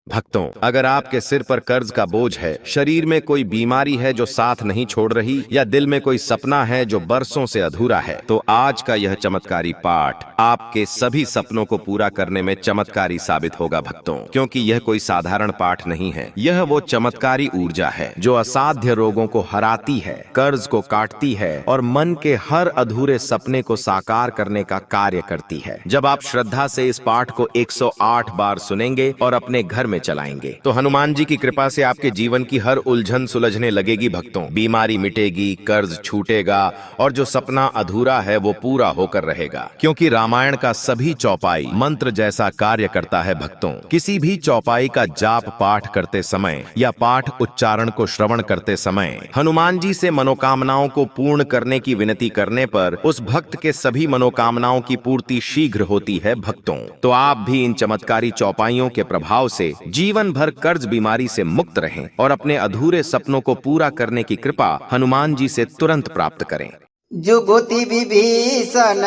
भक्तों, अगर आपके सिर पर कर्ज का बोझ है, शरीर में कोई बीमारी है जो साथ नहीं छोड़ रही, या दिल में कोई सपना है जो बरसों से अधूरा है, तो आज का यह चमत्कारी पाठ आपके सभी सपनों को पूरा करने में चमत्कारी साबित होगा भक्तों। क्योंकि यह कोई साधारण पाठ नहीं है, यह वो चमत्कारी ऊर्जा है जो असाध्य रोगों को हराती है, कर्ज को काटती है और मन के हर अधूरे सपने को साकार करने का कार्य करती है। जब आप श्रद्धा से इस पाठ को 108 बार सुनेंगे और अपने घर में चलाएंगे, तो हनुमान जी की कृपा से आपके जीवन की हर उलझन सुलझने लगेगी भक्तों। बीमारी मिटेगी, कर्ज छूटेगा और जो सपना अधूरा है वो पूरा होकर रहेगा। क्योंकि रामायण का सभी चौपाई मंत्र जैसा कार्य करता है भक्तों। किसी भी चौपाई का जाप पाठ करते समय या पाठ उच्चारण को श्रवण करते समय हनुमान जी से मनोकामनाओं को पूर्ण करने की विनती करने पर उस भक्त के सभी मनोकामनाओं की पूर्ति शीघ्र होती है भक्तों। तो आप भी इन चमत्कारी चौपाइयों के प्रभाव से जीवन भर कर्ज बीमारी से मुक्त रहें और अपने अधूरे सपनों को पूरा करने की कृपा हनुमान जी से तुरंत प्राप्त करें। जुगुति विभीषण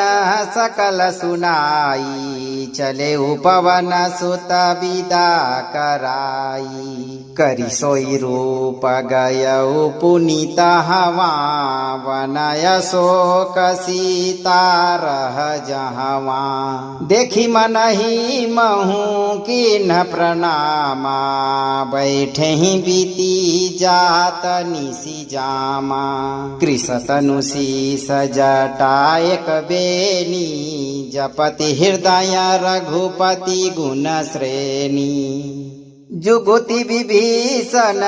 सकल सुनाई, चले उपवन सुत विदा कराई। करि सोई रूप गयउ पुनीत हवा, वनय शोक सीता रह जहवा। देखी मनहि महु किन्ह प्रणामा, बैठे ही बीती जात निसी जामा। कृष तनुसी सजटायक बेनी, जपति हृदय रघुपति गुण श्रेणी। जुगुति विभीषण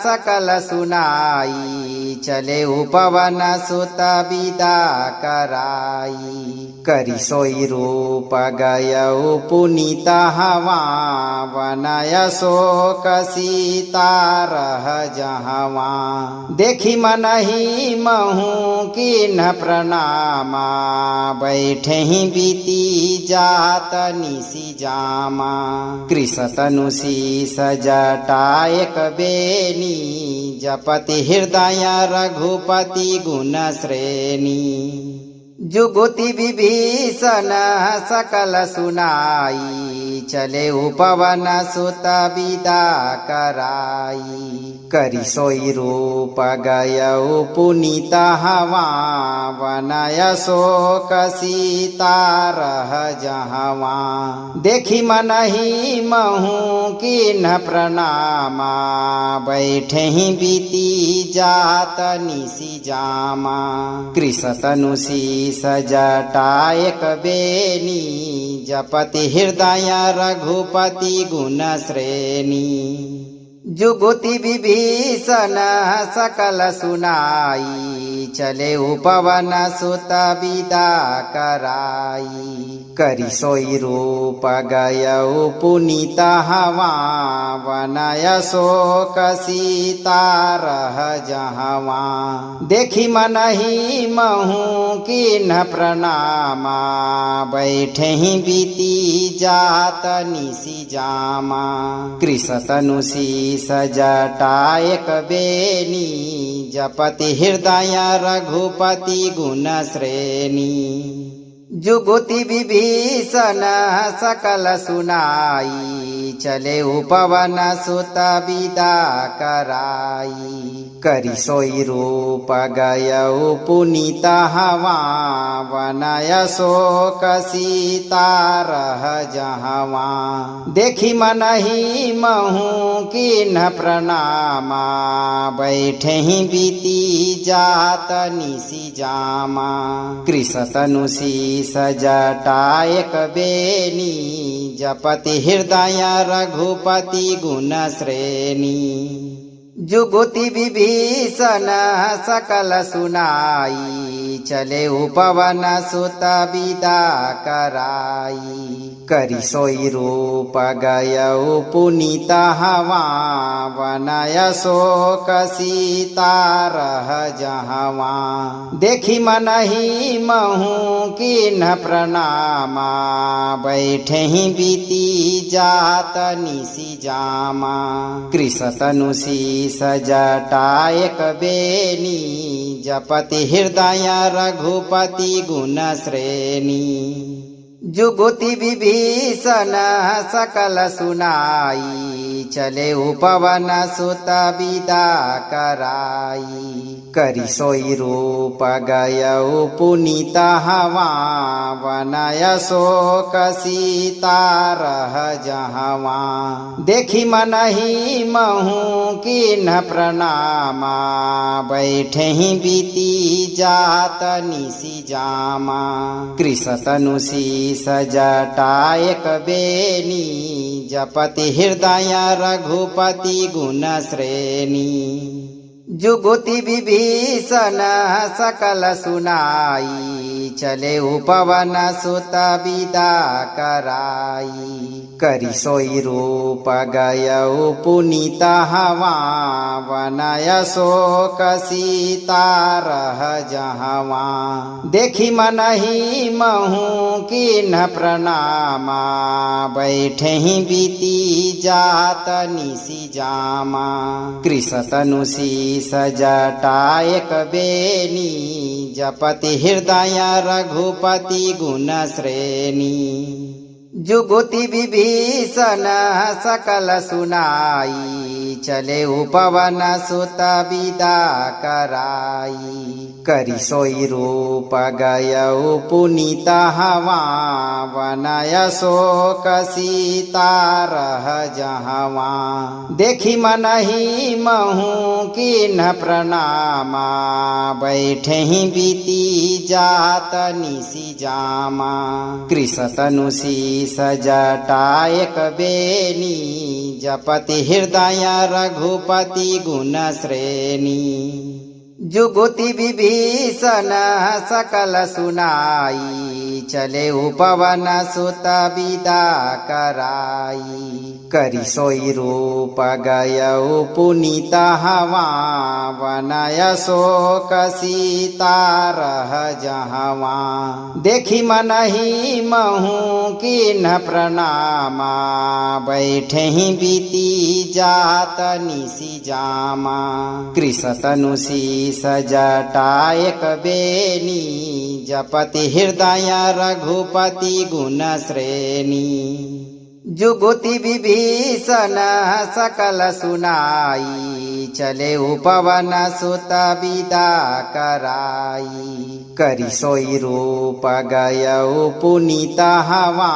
सकल सुनाई, चले उपवन सुत विदा कराई। करि सोई रूप गयउ पुनीत हवा, वनय शोक सीता रह जहवा। देखी मनहि महु किन्ह प्रणामा, बैठे ही बीती जात निसी जामा। कृष तनुसी सजटायक बेनी, जपति हृदय रघुपति गुण श्रेणी। जुगुति विभीषण सकल सुनाई, चले उपवन सुत विदा कराई। करि सोई रूप गयउ पुनीत हवा, वनय शोक सीता रह जहवा। देखी मनहि महु किन्ह प्रणामा, बैठे ही बीती जात निसी जामा। कृष तनुसी सजटायक बेनी, जपति हृदय रघुपति गुण श्रेणी। जुगुति विभीषण सकल सुनाई, चले उपवन सुत विदा कराई। करि सोई रूप गयउ पुनीत हवा, वनय शोक सीता रह जहवा। देखी मनहि महु किन्ह प्रणामा, बैठे ही बीती जात निसी जामा। कृष तनुसी सजटायक बेनी, जपति हृदय रघुपति गुण श्रेणी। जुगुति विभीषण सकल सुनाई, चले उपवन सुत विदा कराई। करि सोई रूप गयउ पुनीत हवा, वनय शोक सीता रह जहवा। देखी मनहि महु किन्ह प्रणामा, बैठे ही बीती जात निसी जामा। कृष तनुसी सजटायक बेनी, जपति हृदय रघुपति गुण श्रेणी। जुगुति विभीषण सकल सुनाई, चले उपवन सुत विदा कराई। करि सोई रूप गयउ पुनीत हवा, वनय शोक सीता रह जहवा। देखी मनहि महु किन्ह प्रणामा, बैठे ही बीती जात निसी जामा। कृष तनुसी सजटायक बेनी, जपति हृदय रघुपति गुण श्रेणी। जुगुति विभीषण सकल सुनाई, चले उपवन सुत विदा कराई। करि सोई रूप गयउ पुनीत हवा, वनय शोक सीता रह जहवा। देखी मनहि महु किन्ह प्रणामा, बैठे ही बीती जात निसी जामा। कृष तनु शीस जटायक बेनी, जपति हृदय रघुपति गुण श्रेणी। जुगुति विभीषण सकल सुनाई, चले उपवन सुत विदा कराई। करि सोई रूप गयउ पुनीत हवा, वनय शोक सीता रह जहवा। देखी मनहि महु किन्ह प्रणामा, बैठे ही बीती जात निसी जामा। कृष तनु शीस जटायक बेनी, जपति हृदय रघुपति गुण श्रेणी। जुगुति विभीषण सकल सुनाई, चले उपवन सुत विदा कराई। करि सोई रूप गयउ पुनीत हवा, वनय शोक सीता रह जहवा। देखी मनहि महु किन्ह प्रणामा, बैठे ही बीती जात निसी जामा। कृष तनु शीस जटायक बेनी, जपति हृदय रघुपति गुण श्रेणी। जुगुति विभीषण सकल सुनाई, चले उपवन सुत विदा कराई। करि सोई रूप गयउ पुनीत हवा, वनय शोक सीता रह जहवा। देखी मनहि महु किन्ह प्रणामा, बैठे ही बीती जात निसी जामा। कृष तनु शीस जटायक बेनी, जपति हृदय रघुपति गुण श्रेणी। जुगुति विभीषण सकल सुनाई, चले उपवन सुत विदा कराई। करि सोई रूप गयउ पुनीत हवा,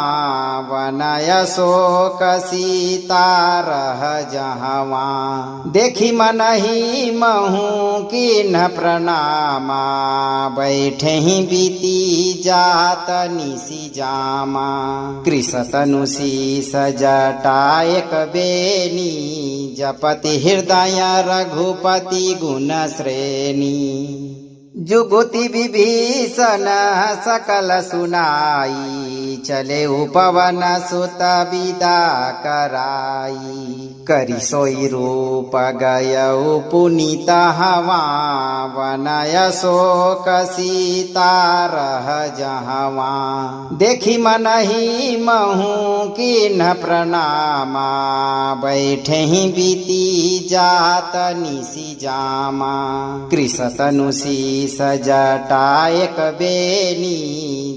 वनय शोक सीता रह जहवा। देखी मनहि महु किन्ह प्रणामा, बैठे ही बीती जात निसी जामा। कृष तनु शीस जटायक बेनी, जपति हृदय रघुपति गुण श्रेणी। जुगुति विभीषण सकल सुनाई, चले उपवन सुत विदा कराई। करि सोई रूप गयउ पुनीत हवा, वनय शोक सीता रह जहवा। देखी मनहि महु किन्ह प्रणामा, बैठे ही बीती जात निसी जामा। कृष तनु शीस जटायक बेनी,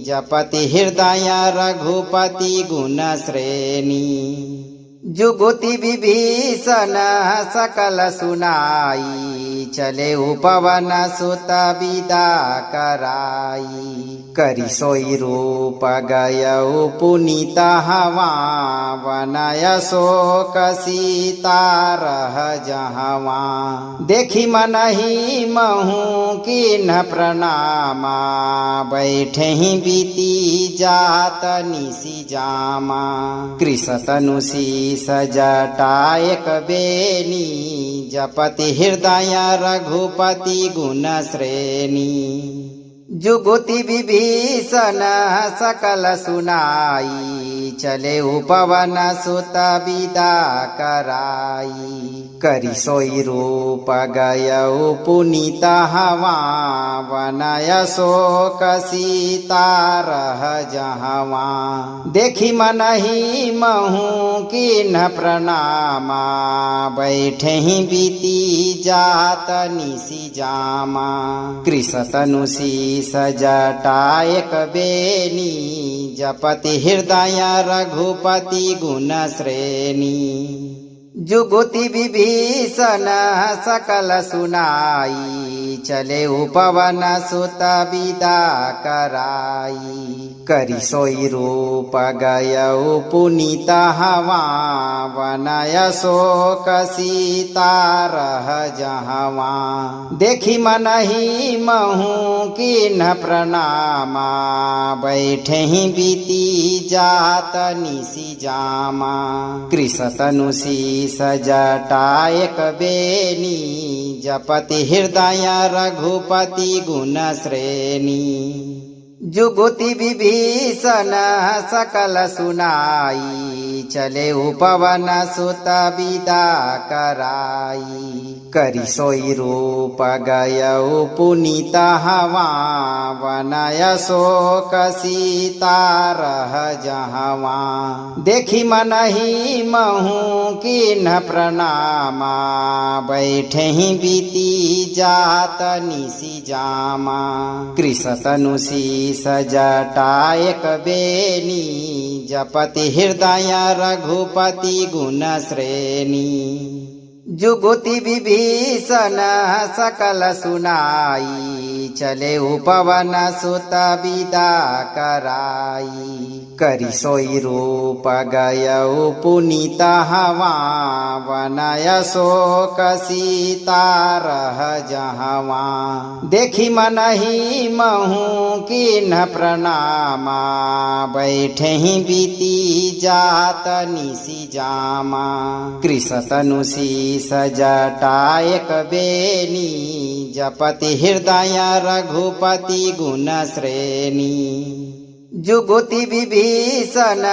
जपति हृदय रघुपति गुण श्रेणी। जुगुति विभीषण सकल सुनाई, चले उपवन सुत विदा कराई। करि सोई रूप गयउ पुनीत हवा, वनय शोक सीता रह जहवा। देखी मनहि महु किन्ह प्रणामा, बैठे ही बीती जात निसी जामा। कृष तनु शीस जटायक बेनी, जपति हृदय रघुपति गुण श्रेणी। जुगुति विभीषण सकल सुनाई, चले उपवन सुत विदा कराई। करी सोई रूप गयऊ पुनीत हवा वनय शोक सीता रह जहवा। देखी मनहि महु किन्ह प्रणामा बैठे ही बीती जात निसी जामा। कृष तनु शीस जटायक बेनी जपति हृदय रघुपति गुण श्रेणी। जुगुति विभीषण सकल सुनाई चले उपवन सुत विदा कराई। करी सोई रूप गयऊ पुनीत हवा वनय शोक सीता रह जहवा। देखी मनहि महु किन्ह प्रणामा बैठे ही बीती जात निसी जामा। कृष तनु शीस जटायक बेनी जपति हृदय रघुपति गुण श्रेणी। जुगुति विभीषण सकल सुनाई चले उपवन सुत विदा कराई। करी सोई रूप गयऊ पुनीत हवा वनय शोक सीता रह जहवा। देखी मनहि महु किन्ह प्रणामा बैठे ही बीती जात निसी जामा। कृष तनु शीस जटायक बेनी जपति हृदय रघुपति गुण श्रेणी। जुगुति विभीषण सकल सुनाई चले उपवन सुत विदा कराई। करी सोई रूप गयऊ पुनीत हवा वनय शोक सीता रह जहवा। देखी मनहि महु किन्ह प्रणामा बैठे ही बीती जात निसी जामा। कृष तनु शीस जटायक बेनी जपति हृदय रघुपति गुण श्रेणी। जुगुति विभीषण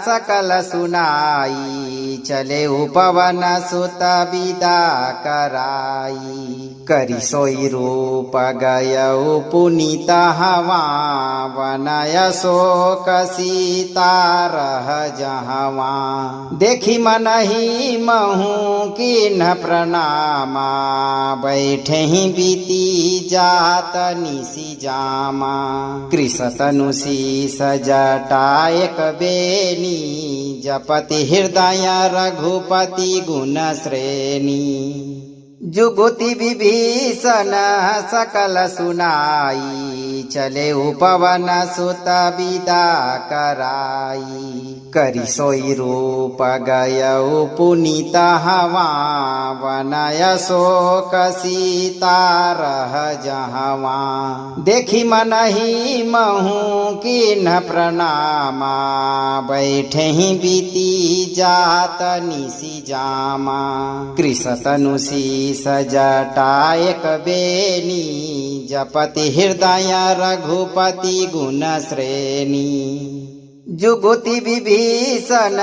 सकल सुनाई चले उपवन सुत विदा कराई। करी सोई रूप गयऊ पुनीत हवा वनय शोक सीता रह जहवा। देखी मनहि महु किन्ह प्रणामा बैठे ही बीती जात निसी जामा। कृष तनु शीस जटायक बेनी जपति हृदय रघुपति गुण श्रेणी। जुगुति विभीषण सकल सुनाई चले उपवन सुत विदा कराई। करी सोई रूप गयऊ पुनीत हवा वनय शोक सीता रह जहवा। देखी मनहि महु किन्ह प्रणामा बैठे ही बीती जात निसी जामा। कृष तनु शीस जटायक बेनी जपति हृदय रघुपति गुण श्रेणी। जुगुति विभीषण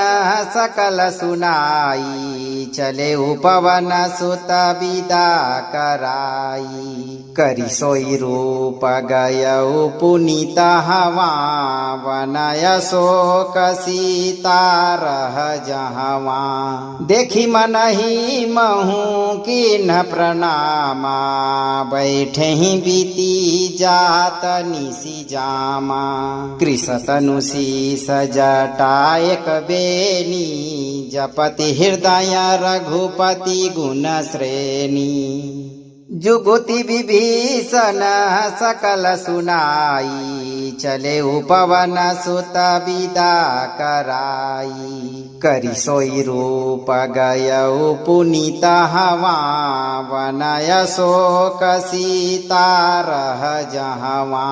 सकल सुनाई चले उपवन सुत विदा कराई। करी सोई रूप गयऊ पुनीत हवा वनय शोक सीता रह जहवा। देखी मनहि महु किन्ह प्रणामा बैठे ही बीती जात निसी जामा। कृष तनु शीस जटायक बेनी जपति हृदय रघुपति गुण श्रेणी। जुगुति विभीषण सकल सुनाई चले उपवन सुत विदा कराई। करी सोई रूप गयऊ पुनीत हवा वनय शोक सीता रह जहवा।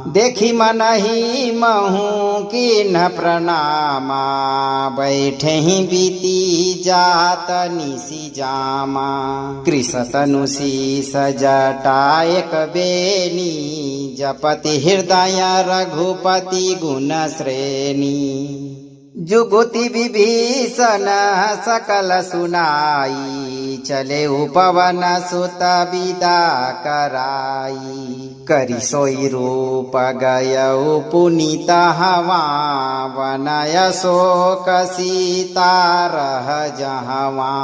देखी मनहि महु किन्ह प्रणामा बैठे ही बीती जात निसी जामा। कृष तनु शीस जटायक बेनी जपति हृदय रघुपति गुण श्रेणी। जुगुति विभीषण सकल सुनाई, चले उपवन सुत विदा कराई। करि सोई रूप गयउ पुनीत हवा, वनय शोक सीता रह जहवा।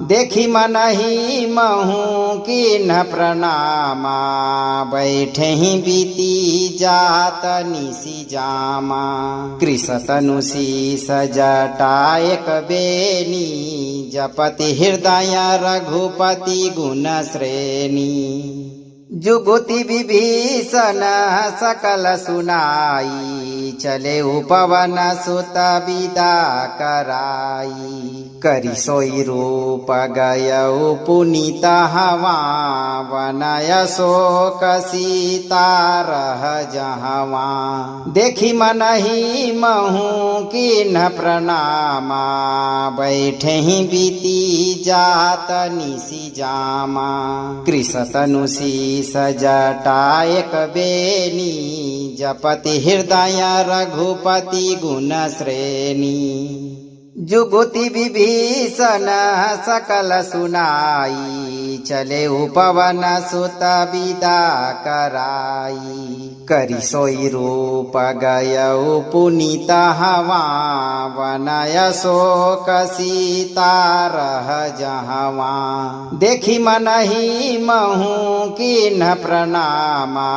देखी मनहि महु किन्ह प्रणामा, बैठे ही बीती जात निसी जामा। कृष तनु शीस जटायक बेनी, जपति हृदय रघुपति गुण श्रेणी। जुगुति विभीषण सकल सुनाई, चले उपवन सुत विदा कराई। करि सोई रूप गयउ पुनीत हवा, वनय शोक सीता रह जहवा। देखी मनहि महु किन्ह प्रणामा, बैठे ही बीती जात निसी जामा। कृष तनु शीस जटायक बेनी, जपति हृदय रघुपति गुण श्रेणी। जुगुति विभीषण सकल सुनाई, चले उपवन सुत विदा कराई। करि सोई रूप गयउ पुनीत हवा, वनय शोक सीता रह जहवा। देखी मनहि महु किन्ह प्रणामा,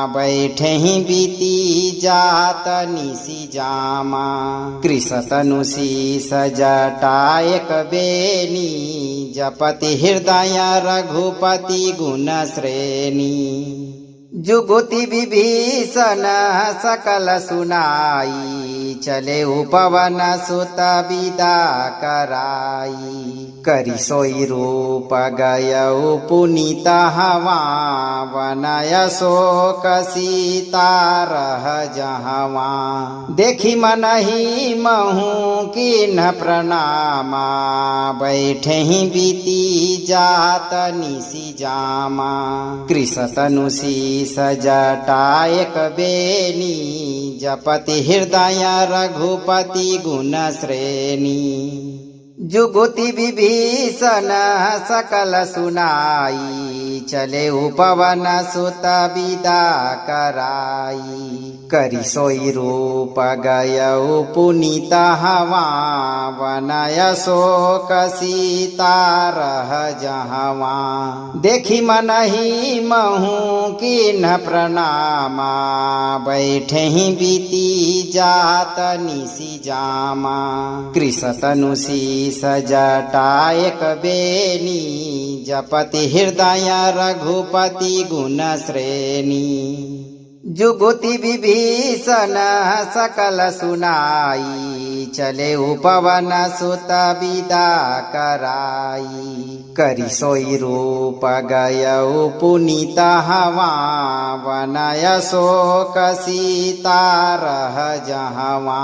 बैठे ही बीती जात निसी जामा। कृष तनु शीस जटायक बेनी, जपति हृदय रघुपति गुण श्रेणी। जुगुति विभीषण सकल सुनाई, चले उपवन सुत विदा कराई। करि सोई रूप गयउ पुनीत हवा, वनय शोक सीता रह जहवा। देखी मनहि महु किन्ह प्रणामा, बैठे ही बीती जात निसी जामा। कृष तनु शीस जटायक बेनी, जपति हृदय रघुपति गुण श्रेणी। जुगुति विभीषण सकल सुनाई, चले उपवन सुत विदा कराई। करि सोई रूप गयउ पुनीत हवा, वनय शोक सीता रह जहवा। देखी मनहि महु किन्ह प्रणामा, बैठे ही बीती जात निसी जामा। कृष तनु शीस जटायक बेनी, जपति हृदय रघुपति गुण श्रेणी। जुगुति विभीषण सकल सुनाई, चले उपवन सुत विदा कराई। करि सोई रूप गयउ पुनीत हवा, वनय शोक सीता रह जहवा।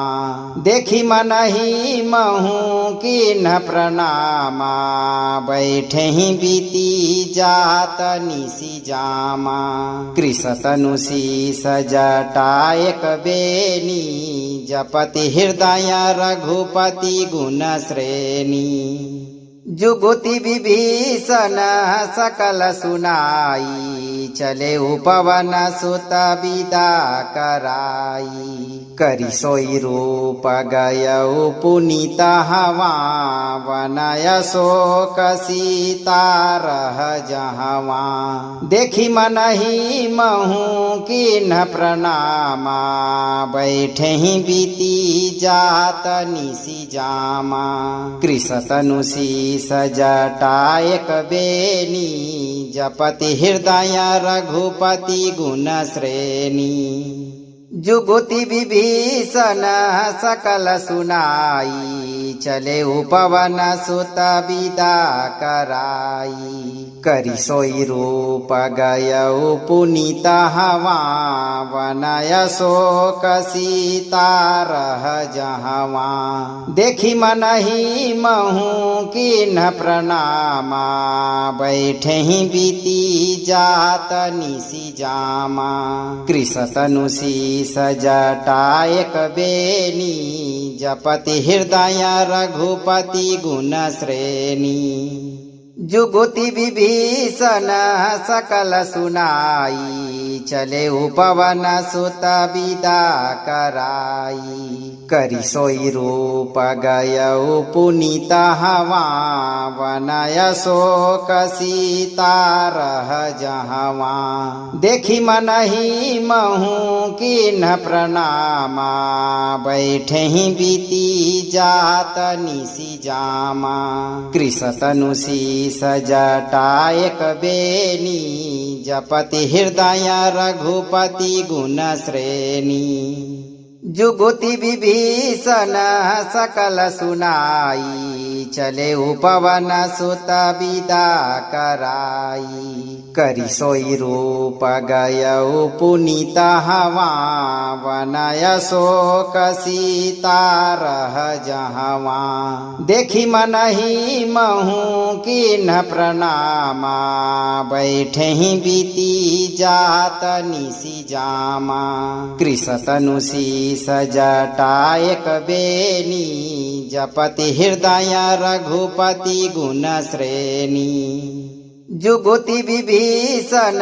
देखी मनहि महु किन्ह प्रणामा, बैठे ही बीती जात निसी जामा। कृष तनु शीस जटायक बेनी, जपति हृदय रघुपति गुण श्रेणी। जुगुति विभीषण सकल सुनाई, चले उपवन सुत विदा कराई। करि सोई रूप गयउ पुनीत हवा, वनय शोक सीता रह जहवा। देखी मनहि महु किन्ह प्रणामा, बैठे ही बीती जात निसी जामा। कृष तनु शीस जटायक बेनी, जपति हृदय रघुपति गुण श्रेणी। जुगुति विभीषण सकल सुनाई, चले उपवन सुत विदा कराई। करी सोई रूप गयऊ पुनीत हवा वनय शोक सीता रह जहवा। देखी मनहि महू किन्ह प्रणामा बैठे ही बीती जात निसी जामा। कृष तनु शीस जटायक बेनी जपति हृदय रघुपति गुण श्रेणी। जुगुति विभीषण सकल सुनाई चले उपवन सुत विदा कराई। करी सोई रूप गयऊ पुनीत हवा वनय शोक सीता रह जहवा। देखी मनहि महू किन्ह प्रणामा बैठे ही बीती जात निसी जामा। कृष तनु शीस जटायक बेनी जपति हृदय रघुपति गुण श्रेणी। जुगुति विभीषण सकल सुनाई चले उपवन सुत विदा कराई। करी सोई रूप गयऊ पुनीत हवा वनय शोक सीता रह जहवा। देखी मनहि महू किन्ह प्रणामा बैठे ही बीती जात निसी जामा। कृष तनु शीस जटायक बेनी जपति हृदय रघुपति गुण श्रेणी। जुगुति विभीषण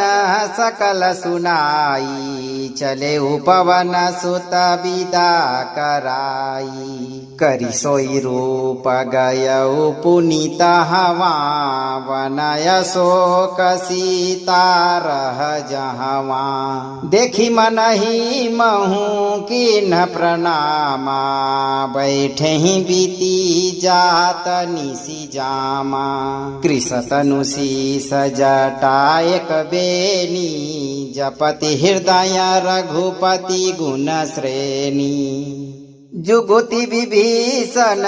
सकल सुनाई चले उपवन सुत विदा कराई। करी सोई रूप गयऊ पुनीत हवा वनय शोक सीता रह जहवा। देखी मनहि महू किन्ह प्रणामा बैठे ही बीती जात निसी जामा। कृष तनु शीस जटायक बेनी जपति हृदय रघुपति गुण श्रेणी। जुगुति विभीषण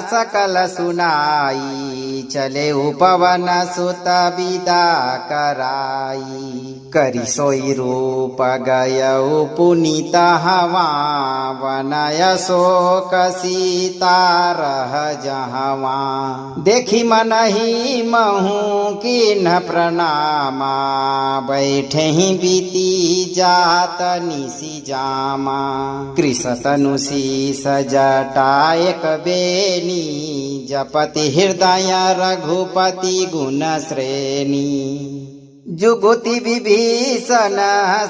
सकल सुनाई चले उपवन सुत विदा कराई। करी सोई रूप गयऊ पुनीत हवा वनय शोक सीता रह जहवा। देखी मनहि महू किन्ह प्रणामा बैठे ही बीती जात निसी जामा। कृष तनु शीस जटायक बेनी जपति हृदय रघुपति गुण श्रेणी। जुगुति विभीषण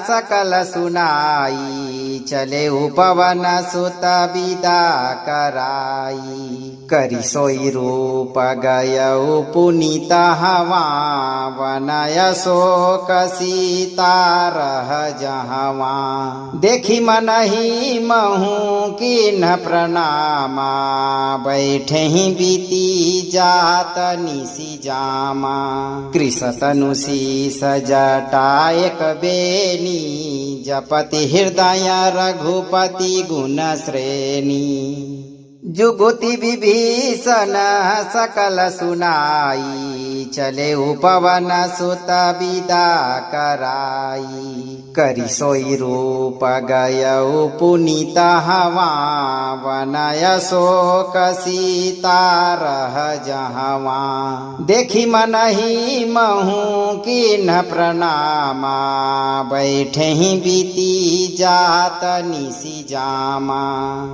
सकल सुनाई चले उपवन सुत विदा कराई। करी सोई रूप गयऊ पुनीत हवा वनय शोक सीता रह जहवा। देखी मनहि महू किन्ह प्रणामा बैठे ही बीती जात निसी जामा। कृष तनु शीस जटायक बेनी जपति हृदय रघुपति गुण श्रेणी। जुगुति विभीषण सकल सुनाई चले उपवन सुत विदा कराई। करी सोई रूप गयऊ पुनीत हवा वनय शोक सीता रह जहवा। देखी मनहि महू किन्ह प्रणामा बैठे ही बीती जात निसी जामा।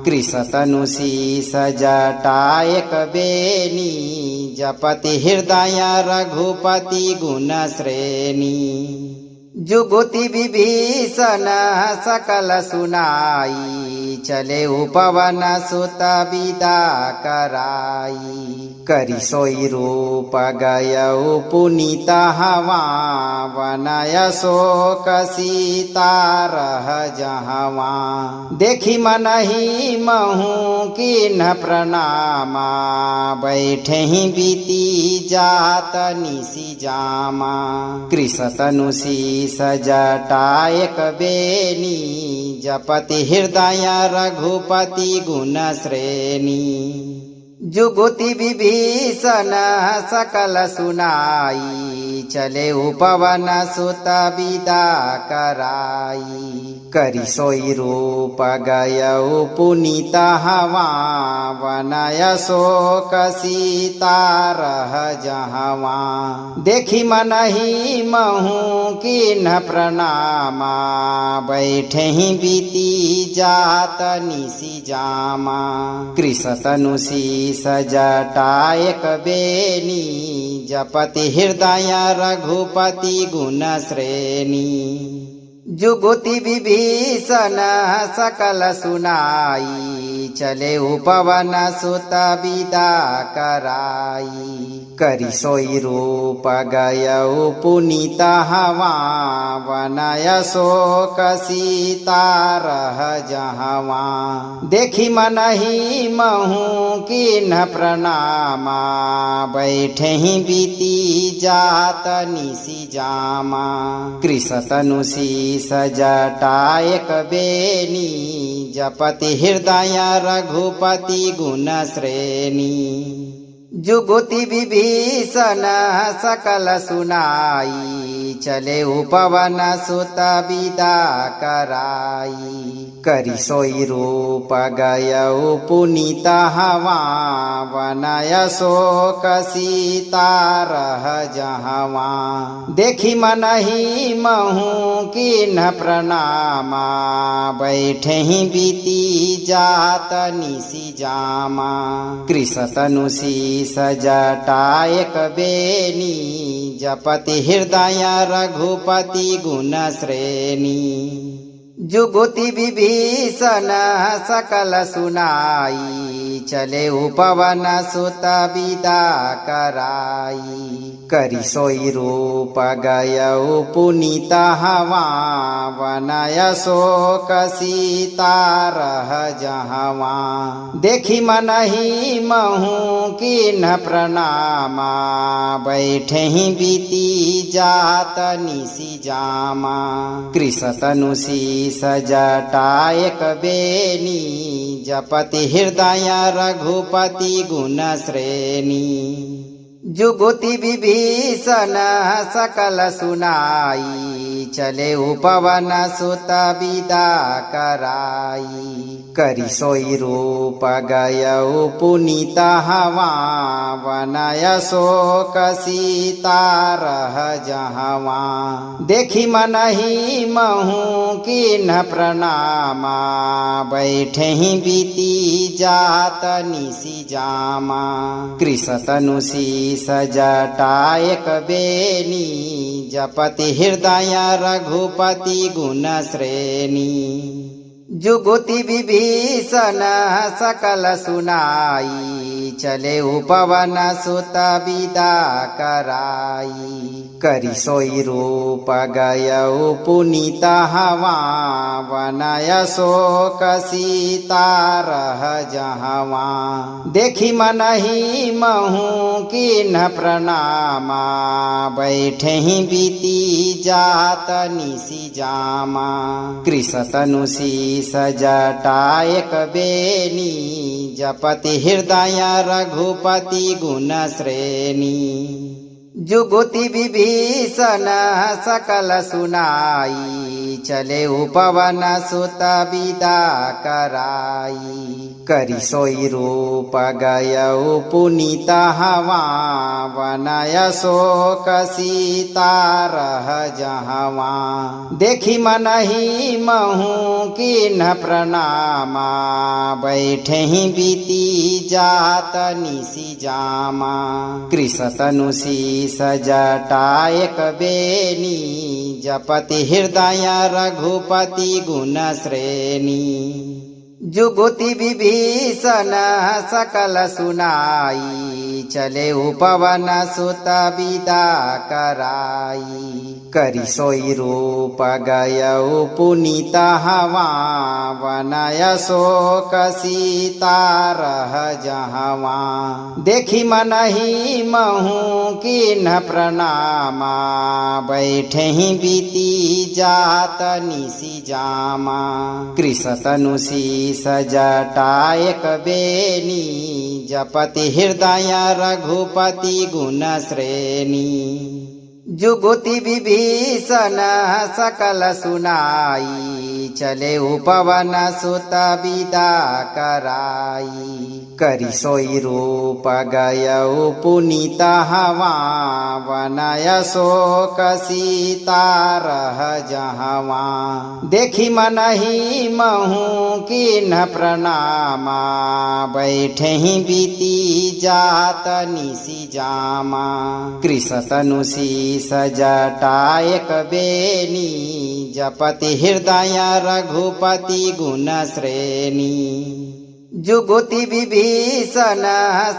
कृष तनु शीस जटायक बेनी जपति हृदय रघुपति गुण श्रेणी। जुगुति विभीषण सकल सुनाई चले उपवन सुत विदा कराई। करी सोई रूप गयऊ पुनीत हवा वनय शोक सीता रह जहवा। देखी मनहि महू किन्ह प्रणामा बैठे ही बीती जात निसी जामा। कृष तनु शीस जटायक बेनी जपति हृदय रघुपति गुण श्रेणी। जुगुति विभीषण सकल सुनाई, चले उपवन सुत विदा कराई। करि सोई रूप गयउ पुनीत हवा, वनय शोक सीता रह जहवा। देखी मनहि महु किन्ह प्रणामा, बैठे ही बीती जात निसी जामा। कृष तनु शीस जटायक बेनी, जपति हृदय रघुपति गुण श्रेणी। जुगुति विभीषण सकल सुनाई, चले उपवन सुत विदा कराई। करि सोई रूप गयउ पुनीत हवा, वनय शोक सीता रह जहवा। देखी मनहि महु किन्ह प्रणामा, बैठे ही बीती जात निसी जामा। कृष तनु शीस जटायक बेनी, जपति हृदय रघुपति गुण श्रेणी। जुगुति विभीषण सकल सुनाई, चले उपवन सुत विदा कराई। करि सोई रूप गयउ पुनीत हवा, वनय शोक सीता रह जहवा। देखी मनहि महु किन्ह प्रणामा, बैठे ही बीती जात निसी जामा। कृष तनु शीस जटायक बेनी, जपति हृदय रघुपति गुण श्रेणी। जुगुति विभीषण सकल सुनाई, चले उपवन सुत विदा कराई। करि सोई रूप गयउ पुनीत हवा, वनय शोक सीता रह जहवा। देखी मनहि महु किन्ह प्रणामा, बैठे ही बीती जात निसी जामा। कृष तनु शीस जटायक बेनी, जपति हृदय रघुपति गुण श्रेणी। जुगुति विभीषण सकल सुनाई, चले उपवन सुत विदा कराई। करि सोई रूप गयउ पुनीत हवा, वनय शोक सीता रह जहवा। देखी मनहि महु किन्ह प्रणामा, बैठे ही बीती जात निसी जामा। कृष तनु शीस जटायक बेनी, जपति हृदय रघुपति गुण श्रेणी। जुगुति विभीषण सकल सुनाई, चले उपवन सुत विदा कराई। करि सोई रूप गयउ पुनीत हवा, वनय शोक सीता रह जहवा। देखी मनहि महु किन्ह प्रणामा, बैठे ही बीती जात निसी जामा। कृष तनु शीस जटायक बेनी, जपति हृदय रघुपति गुण श्रेणी। जुगुति विभीषण सकल सुनाई, चले उपवन सुत विदा कराई। करि सोई रूप गयउ पुनीत हवा, वनय शोक सीता रह जहवा। देखी मनहि महु किन्ह प्रणामा, बैठे ही बीती जात निसी जामा। कृष तनु शीस जटायक बेनी, जपति हृदय रघुपति गुण श्रेणी। जुगुति विभीषण सकल सुनाई, चले उपवन सुत विदा कराई करी सोई रूप गयऊ पुनीत हवा वनय शोक सीता रह जहवा देखी मनहि महु किन्ह प्रणामा बैठे ही बीती जात निसी जामा कृष तनु शीस जटायक बेनी जपति हृदय रघुपति गुण श्रेणी जुगुति विभीषण सकल सुनाई चले उपवन सुत विदा कराई करी सोई रूप गयऊ पुनीत हवा वनय शोक सीता रह जहवा देखी मनहि महु किन्ह प्रणामा बैठे ही बीती जात निसी जामा कृष तनु शीस जटायक बेनी जपति हृदय रघुपति गुण श्रेणी जुगुति विभीषण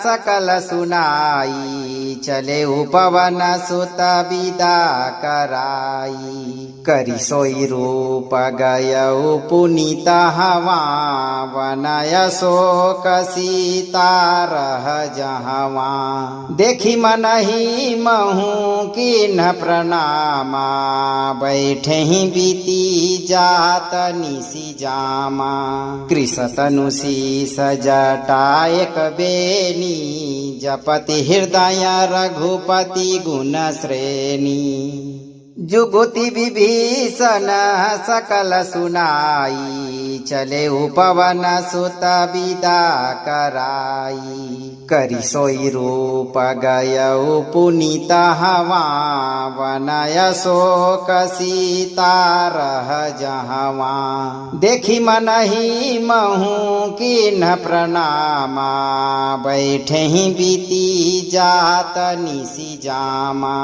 सकल सुनाई चले उपवन सुत विदा कराई करी सोई रूप गयऊ पुनीत हवा वनय शोक सीता रह जहवा देखी मनहि महु किन्ह प्रणामा बैठे ही बीती जात निसी जामा कृष तनु शीस जटायक बेनी जपति हृदय रघुपति गुण श्रेणी जुगुति विभीषण सकल सुनाई चले उपवन सुत विदा कराई करी सोई रूप गयऊ पुनीत हवा वनय शोक सीता रह जहवा देखी मनहि महु किन्ह प्रणामा बैठे ही बीती जात निसी जामा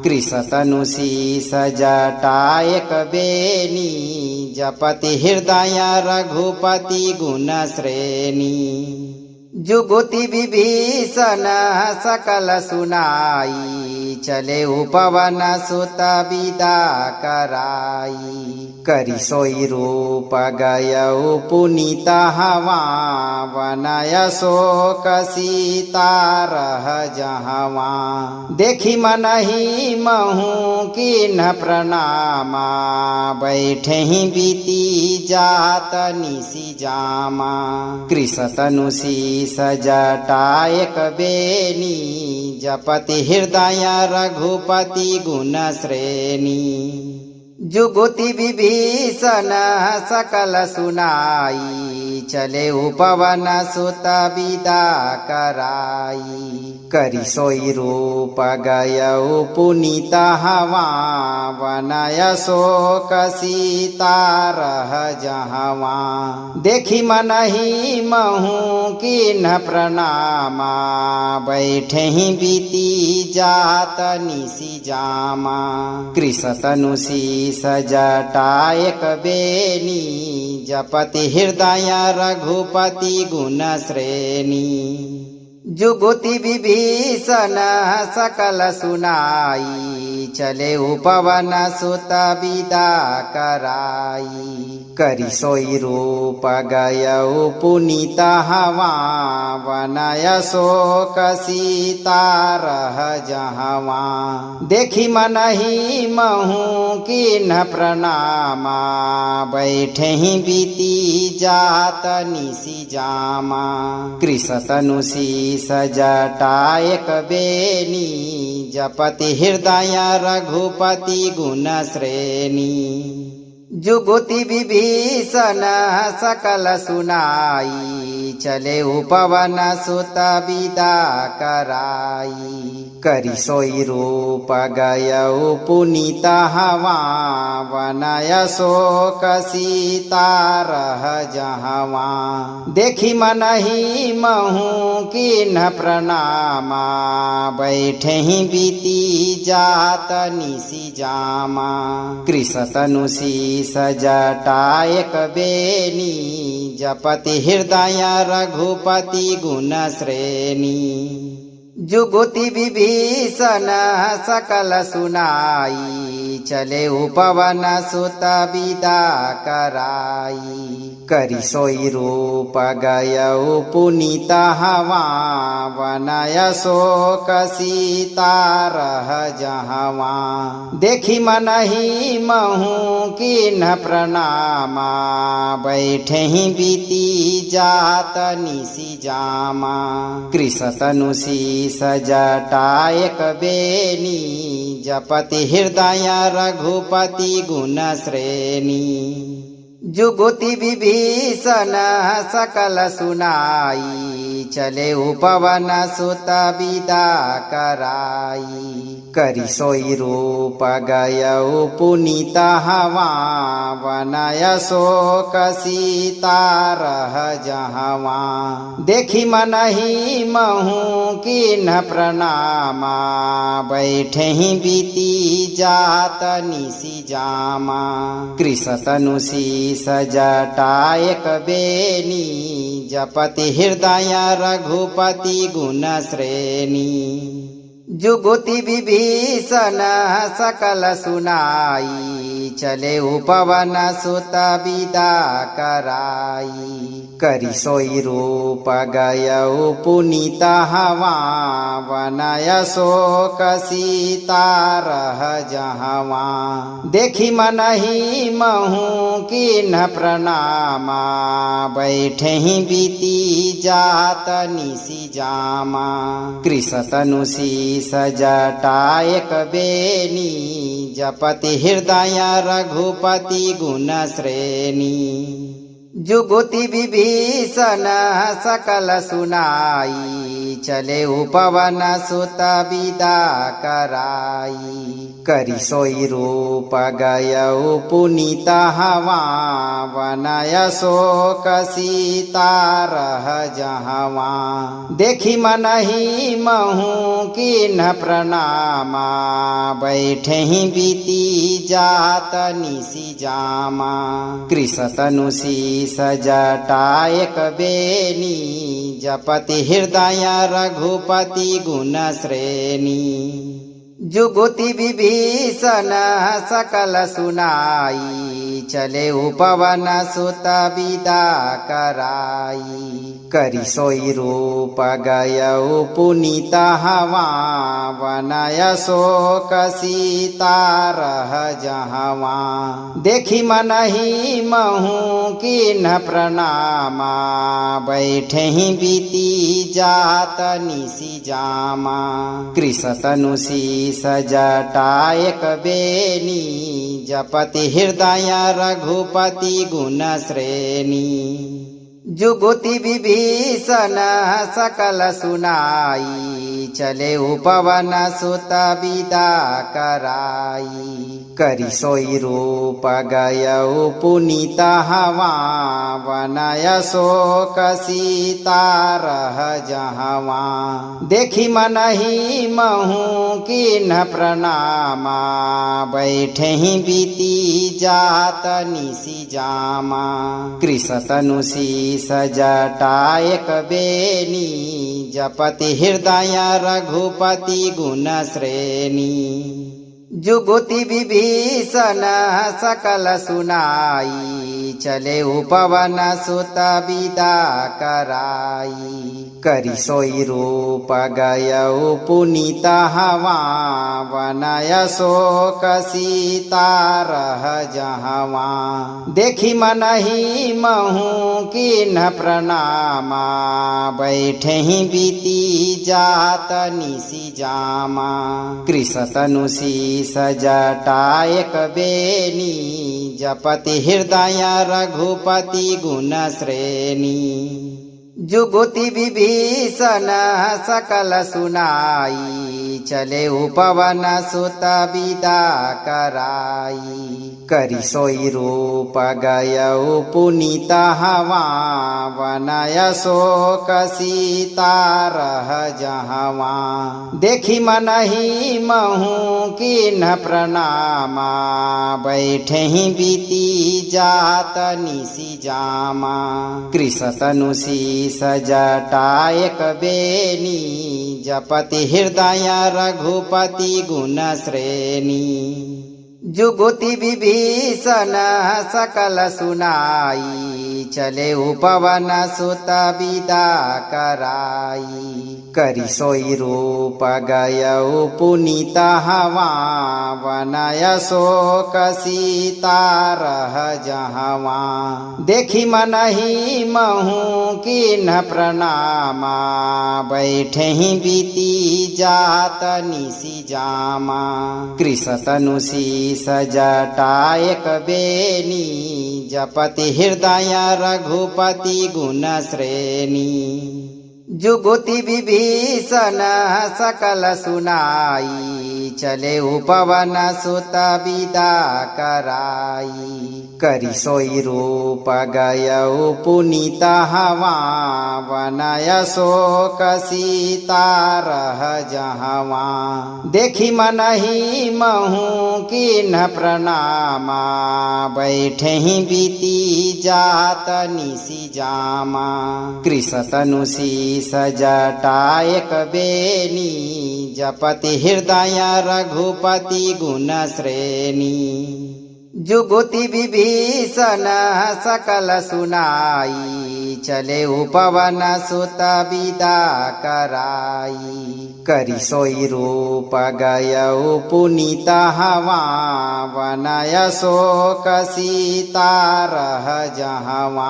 कृष तनु शीस जटायक बेनी जपति हृदय रघुपति गुण श्रेणी जुगुति विभीषण सकल सुनाई चले उपवन सुत विदा कराई करी सोई रूप गयऊ पुनीत हवा वनय शोक सीता रह जहवा देखी मनहि महु किन्ह प्रणामा बैठे ही बीती जात निसी जामा कृष तनु शीस जटायक बेनी जपति हृदय रघुपति गुण श्रेणी जुगुति विभीषण सकल सुनाई चले उपवन सुत विदा कराई करी सोई रूप गयऊ पुनीत हवा वनय शोक सीता रह जहवा देखी मनहि महु किन्ह प्रणामा बैठे ही बीती जात निसी जामा कृष तनु शीस जटायक बेनी जपति हृदय रघुपति गुण श्रेणी जुगुति विभीषण सकल सुनाई चले उपवन सुत विदा कराई करी सोई रूप गयऊ पुनीत हवा वनय शोक सीता रह जहवा देखी मनहि महु किन्ह प्रणामा बैठे ही बीती जात निसी जामा कृष तनु शीस जटायक बेनी जपति हृदय रघुपति गुण श्रेणी जुगुति विभीषण सकल सुनाई चले उपवन सुत विदा कराई करी सोई रूप गयऊ पुनीत हवा वनय शोक सीता रह जहवा देखी मनहि महु किन्ह प्रणामा बैठे ही बीती जात निसी जामा कृष तनु शीस जटायक बेनी जपति हृदय रघुपति गुण श्रेणी जुगुति विभीषण सकल सुनाई, चले उपवन सुत विदा कराई। करि सोई रूप गयउ पुनीत हवा, वनय शोक सीता रह जहवा। देखी मनहि महु किन्ह प्रणामा, बैठे ही बीती जात निसी जामा। कृष तनु शीस जटायक बेनी, जपति हृदय रघुपति गुण श्रेणी। जुगुति विभीषण सकल सुनाई, चले उपवन सुत विदा कराई। करि सोई रूप गयउ पुनीत हवा, वनय शोक सीता रह जहवा। देखी मनहि महु किन्ह प्रणामा, बैठे ही बीती जात निसी जामा। कृष तनु शीस जटायक बेनी, जपति हृदय रघुपति गुण श्रेणी। जुगुति विभीषण सकल सुनाई, चले उपवन सुत विदा कराई। करि सोई रूप गयउ पुनीत हवा, वनय शोक सीता रह जहवा। देखी मनहि महु किन्ह प्रणामा, बैठे ही बीती जात निसी जामा। कृष तनु शीस जटायक बेनी, जपति हृदय रघुपति गुण श्रेणी। जुगुति विभीषण सकल सुनाई, चले उपवन सुत विदा कराई। करि सोई रूप गयउ पुनीत हवा, वनय शोक सीता रह जहवा। देखी मनहि महु किन्ह प्रणामा, बैठे ही बीती जात निसी जामा। कृष तनु शीस जटायक बेनी, जपति हृदय रघुपति गुण श्रेणी। जुगुति विभीषण सकल सुनाई, चले उपवन सुत विदा कराई। करि सोई रूप गयउ पुनीत हवा, वनय शोक सीता रह जहवा। देखी मनहि महु किन्ह प्रणामा, बैठे ही बीती जात निसी जामा। कृष तनु शीस जटायक बेनी, जपति हृदय रघुपति गुण श्रेणी। जुगुति विभीषण सकल सुनाई, चले उपवन सुत विदा कराई। करि सोई रूप गयउ पुनीत हवा, वनय शोक सीता रह जहवा। देखी मनहि महु किन्ह प्रणामा, बैठे ही बीती जात निसी जामा। कृष तनु शीस जटायक बेनी, जपति हृदय रघुपति गुण श्रेणी। जुगुति विभीषण सकल सुनाई, चले उपवन सुत विदा कराई। करि सोई रूप गयउ पुनीत हवा, वनय शोक सीता रह जहवा। देखी मनहि महु किन्ह प्रणामा, बैठे ही बीती जात निसी जामा। कृष तनु शीस जटायक बेनी, जपति हृदय रघुपति गुण श्रेणी। जुगुति विभीषण सकल सुनाई, चले उपवन सुत विदा कराई। करि सोई रूप गयउ पुनीत हवा, वनय शोक सीता रह जहवा। देखी मनहि महु किन्ह प्रणामा, बैठे ही बीती जात निसी जामा। कृष तनु शीस जटायक बेनी जपति हृदय रघुपति गुण श्रेणी जुगुति विभीषण सकल सुनाई चले उपवन सुत विदा कराई करि सोई रूप गयउ पुनीत हवा वनय शोक सीता रह जहवा देखी मनहि महु किन्ह प्रणामा बैठे ही बीती जात निसी जामा कृष तनु शीस जटायक बेनी जपति हृदय रघुपति गुण श्रेणी जुगुति विभीषण सकल सुनाई चले उपवन सुत विदा कराई करि सोई रूप गयउ पुनीत हवा वनय शोक सीता रह जहवा देखी मनहि महु किन्ह प्रणामा बैठे ही बीती जात निसी जामा कृष तनु शीस जटायक बेनी जपति हृदय रघुपति गुण श्रेणी जुगुति विभीषण सकल सुनाई चले उपवन सुत विदा कराई करि सोई रूप गयउ पुनीत हवा वनय शोक सीता रह जहवा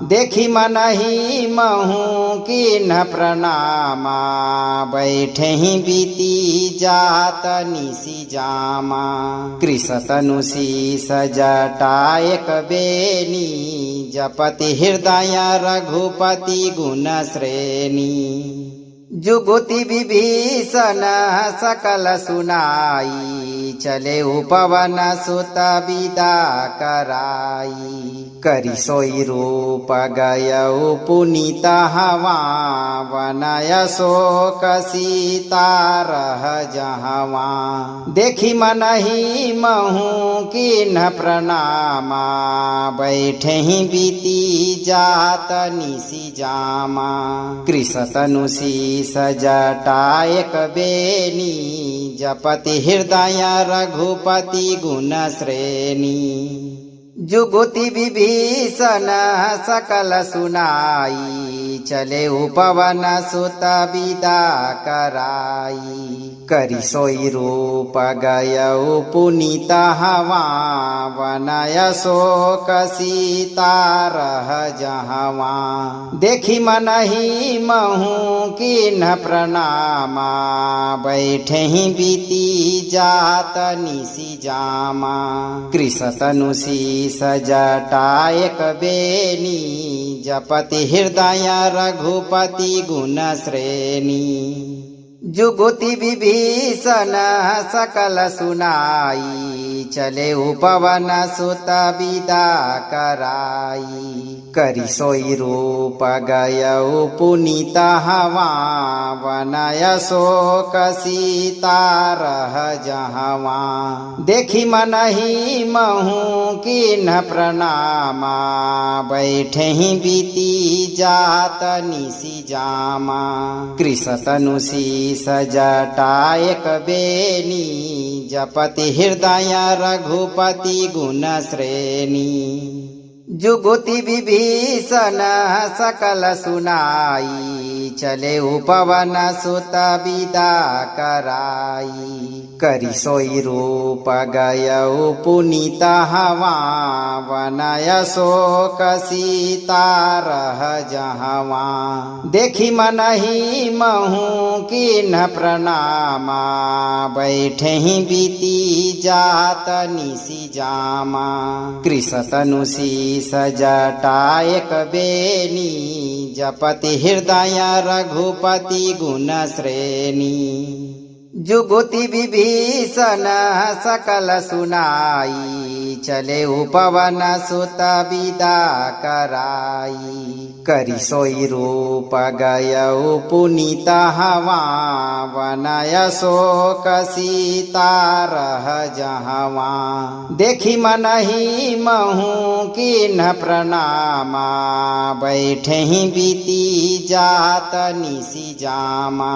देखी मनहि महु किन्ह प्रणामा बैठे ही बीती जात निसी जामा कृष तनु शीस जटायक बेनी जपति हृदय रघुपति गुण श्रेणी जुगुति विभीषण सकल सुनाई चले उपवन सुत विदा कराई करि सोई रूप गयउ पुनीत हवा वनय शोक सीता रह जहवा देखी मनहि महु किन्ह प्रणामा बैठे ही बीती जात निसी जामा कृष तनु शीस जटायक बेनी जपति हृदय रघुपति गुण श्रेणी जुगुति विभीषण सकल सुनाई चले उपवन सुत विदा कराई करि सोई रूप गयउ पुनीत हवा वनय शोक सीता रह जहवा देखी मनहि महु किन्ह प्रणामा बैठे ही बीती जात निसी जामा कृष तनु शीस जटायक बेनी जपति हृदय रघुपति गुण श्रेणी जुगुति विभीषण सकल सुनाई चले उपवन सुत विदा कराई करि सोई रूप गयउ पुनीत हवा वनय शोक सीता रह जहवा देखी मनहि महु किन्ह प्रणामा बैठे ही बीती जात निसी जामा कृष तनु शीस जटायक बेनी जपति हृदय रघुपति गुण श्रेणी जुगुति विभीषण सकल सुनाई चले उपवन सुत विदा कराई करि सोई रूप गयउ पुनीत हवा वनय शोक सीता रह जहवा देखी मनहि महु किन्ह प्रणामा बैठे ही बीती जात निसी जामा कृष तनु शीस जटायक बेनी जपति हृदय रघुपति गुण श्रेणी जुगुति विभीषण सकल सुनाई चले उपवन सुत विदा कराई करि सोई रूप गयऊ पुनीत हवा वनय शोक सीता रह जहवा देखी मनहि महु किन्ह प्रणामा बैठे ही बीती जात निसी जामा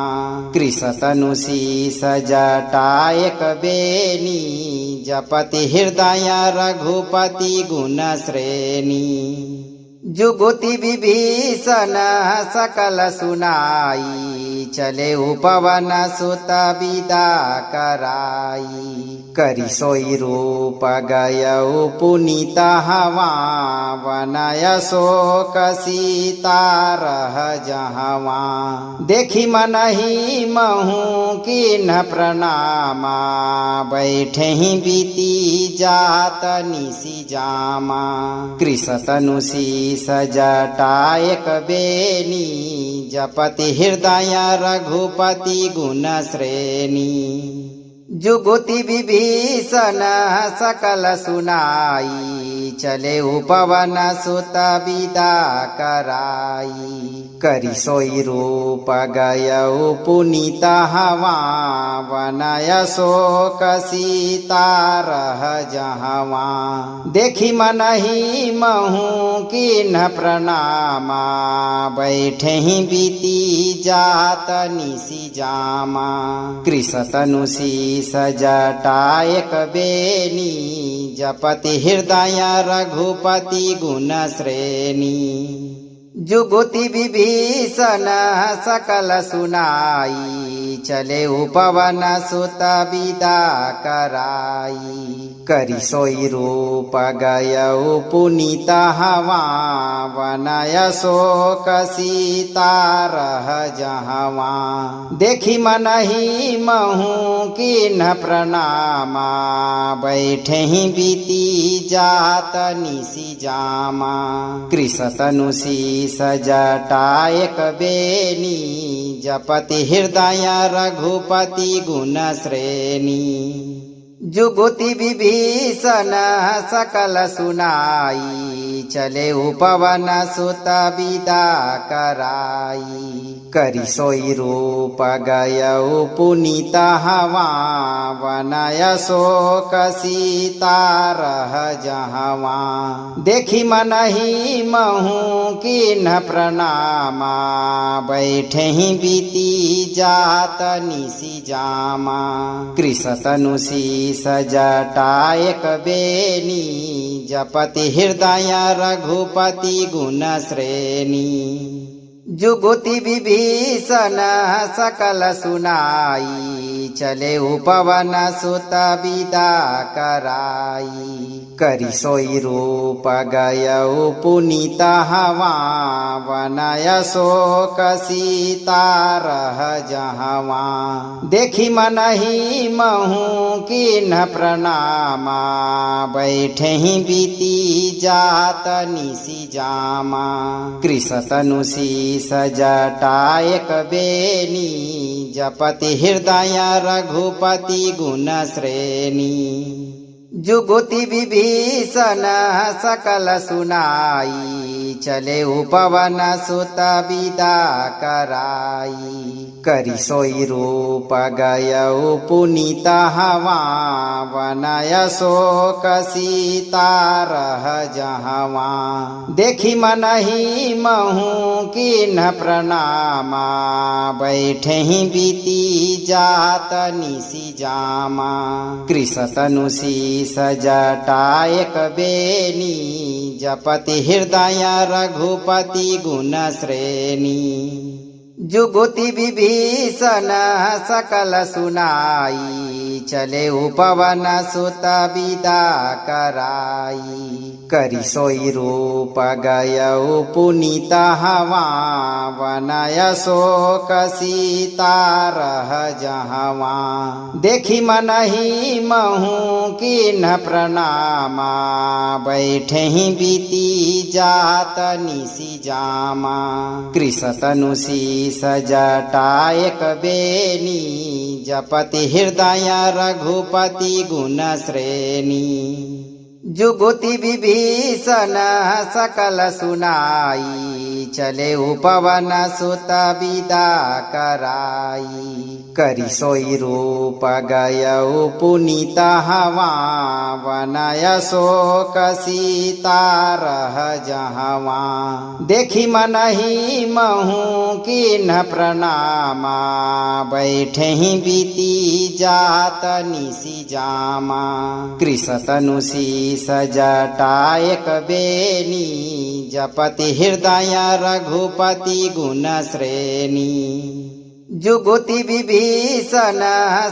कृष तनु शीस जटायक बेनी जपति हृदय रघुपति गुण श्रेणी जुगुति विभीषण सकल सुनाई चले उपवन सुत विदा कराई करि सोई रूप गयऊ पुनीत हवा वनय शोक सीता रह जहवा देखी मनहि महु किन्ह प्रणामा बैठे ही बीती जात निसी जामा कृष तनु शीस जटायक बेनी जपति हृदय रघुपति गुण श्रेणी जुगुति विभीषण सकल सुनाई चले उपवन सुत विदा कराई करि सोई रूप गयऊ पुनीत हवा वनय शोक सीता रह जहवा देखी मनहि महु किन्ह प्रणामा बैठे ही बीती जात निसी जामा कृष तनु शीस जटायक बेनी जपति हृदय रघुपति गुण श्रेणी जुगुति विभीषण सकल सुनाई चले उपवन सुत विदा कराई करि सोई रूप गयऊ पुनीत हवा वनय शोक सीता रह जहवा देखी मनहि महु किन्ह प्रणामा बैठे ही बीती जात निसी जामा कृष तनु शीस जटायक बेनी जपति हृदय रघुपति गुण श्रेणी जुगुति विभीषण सकल सुनाई चले उपवन सुत विदा कराई करि सोई रूप गयऊ पुनीत हवा वनय शोक सीता रह जहवा देखी मनहि महु किन्ह प्रणामा बैठे ही बीती जात निसी जामा कृष तनु शीस जटायक बेनी जपति हृदय रघुपति गुण श्रेणी जुगुति विभीषण सकल सुनाई चले उपवन सुत विदा कराई करि सोई रूप गयऊ पुनीत हवा वनय शोक सीता रह जहवा देखी मनहि महु किन्ह प्रणामा बैठे ही बीती जात निसी जामा कृष तनु शीस जटायक बेनी जपति हृदय रघुपति गुण श्रेणी जुगुति विभीषण सकल सुनाई चले उपवन सुत विदा कराई करि सोई रूप गयऊ पुनीत हवा वनय शोक सीता रह जहवा देखी मनहि महु किन्ह प्रणामा बैठे ही बीती जात निसी जामा कृष तनु शीस जटायक बेनी जपति हृदय रघुपति गुण श्रेणी जुगुति विभीषण सकल सुनाई चले उपवन सुत विदा कराई करि सोई रूप गयऊ पुनीत हवा वनय शोक सीता रह जहवा देखी मनहि महु किन्ह प्रणामा बैठे ही बीती जात निसी जामा कृष तनु शीस जटायक बेनी जपति हृदय रघुपति गुण श्रेणी जुगुति विभीषण सकल सुनाई, चले उपवन सुत विदा कराई। करि सोई रूप गयउ पुनीत हवा, वनय शोक सीता रह जहवा। देखी मनहि महु किन्ह प्रणामा, बैठे ही बीती जात निसी जामा। कृष तनु शीस जटायक बेनी, जपति हृदय रघुपति गुण श्रेणी। जुगुति विभीषण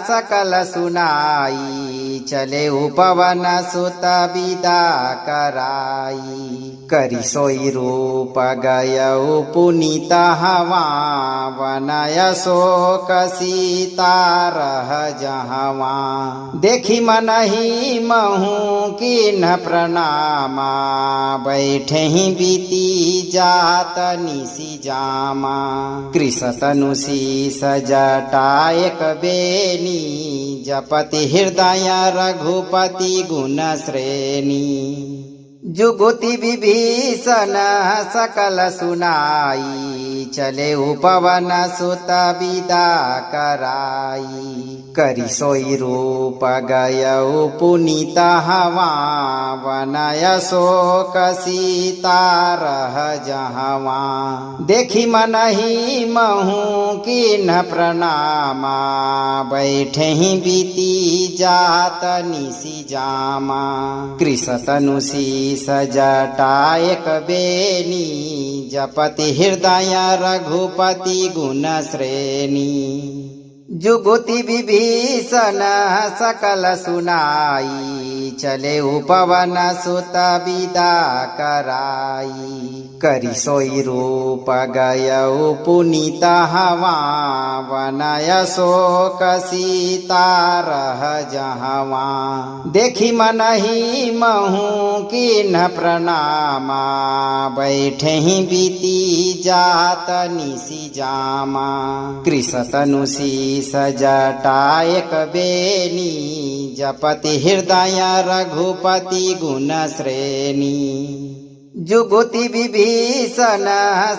सकल सुनाई, चले उपवन सुत विदा कराई। करि सोई रूप गयउ पुनीत हवा, वनय शोक सीता रह जहवा। देखी मनहि महु किन्ह प्रणामा, बैठे ही बीती जात निसी जामा। कृष तनु शीस जटायक बेनी, जपति हृदय रघुपति गुण श्रेणी। जुगुति विभीषण सकल सुनाई, चले उपवन सुत विदा कराई। करि सोई रूप गयउ पुनीत हवा, वनय शोक सीता रह जहवा। देखी मनहि महु किन्ह प्रणामा, बैठे ही बीती जात निसी जामा। कृष तनु शीस जटायक बेनी, जपति हृदय रघुपति गुण श्रेणी। जुगुति विभीषण सकल सुनाई, चले उपवन सुत विदा कराई। करि सोई रूप गयउ पुनीत हवा, वनय शोक सीता रह जहवा। देखी मनहि महु किन्ह प्रणामा, बैठे ही बीती जात निसी जामा। कृष तनु शीस जटायक बेनी, जपति हृदय रघुपति गुण श्रेणी। जुगुति विभीषण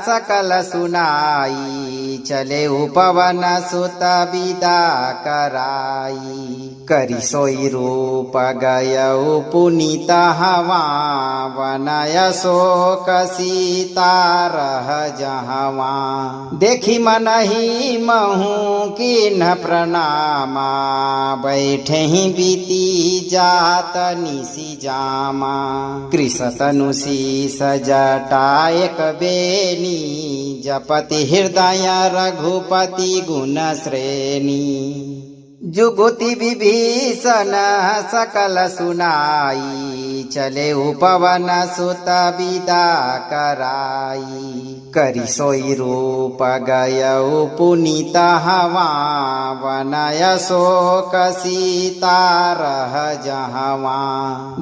सकल सुनाई, चले उपवन सुत विदा कराई। करि सोई रूप गयउ पुनीत हवा, वनय शोक सीता रह जहवा। देखी मनहि महु किन्ह प्रणामा, बैठे ही बीती जात निसी जामा। कृष तनु शीस जटायक बेनी, जपति हृदय रघुपति गुण श्रेणी। जुगुति विभीषण सकल सुनाई, चले उपवन सुत विदा कराई। करि सोई रूप गयउ पुनीत हवा, वनय शोक सीता रह जहवा।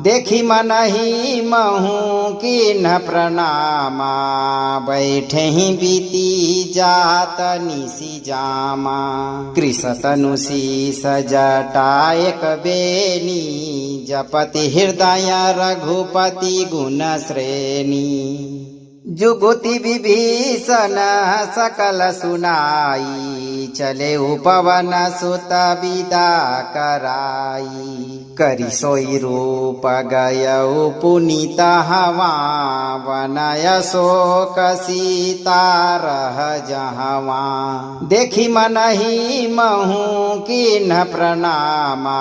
देखी मनहि महु किन्ह प्रणामा, बैठे ही बीती जात निसी जामा। कृष तनु शीस जटायक बेनी, जपति हृदय रघुपति गुण श्रेणी। जुगुति विभीषण सकल सुनाई, चले उपवन सुत विदा कराई। करि सोई रूप गयउ पुनीत हवा, वनय शोक सीता रह जहवा। देखी मनहि महु किन्ह प्रणामा,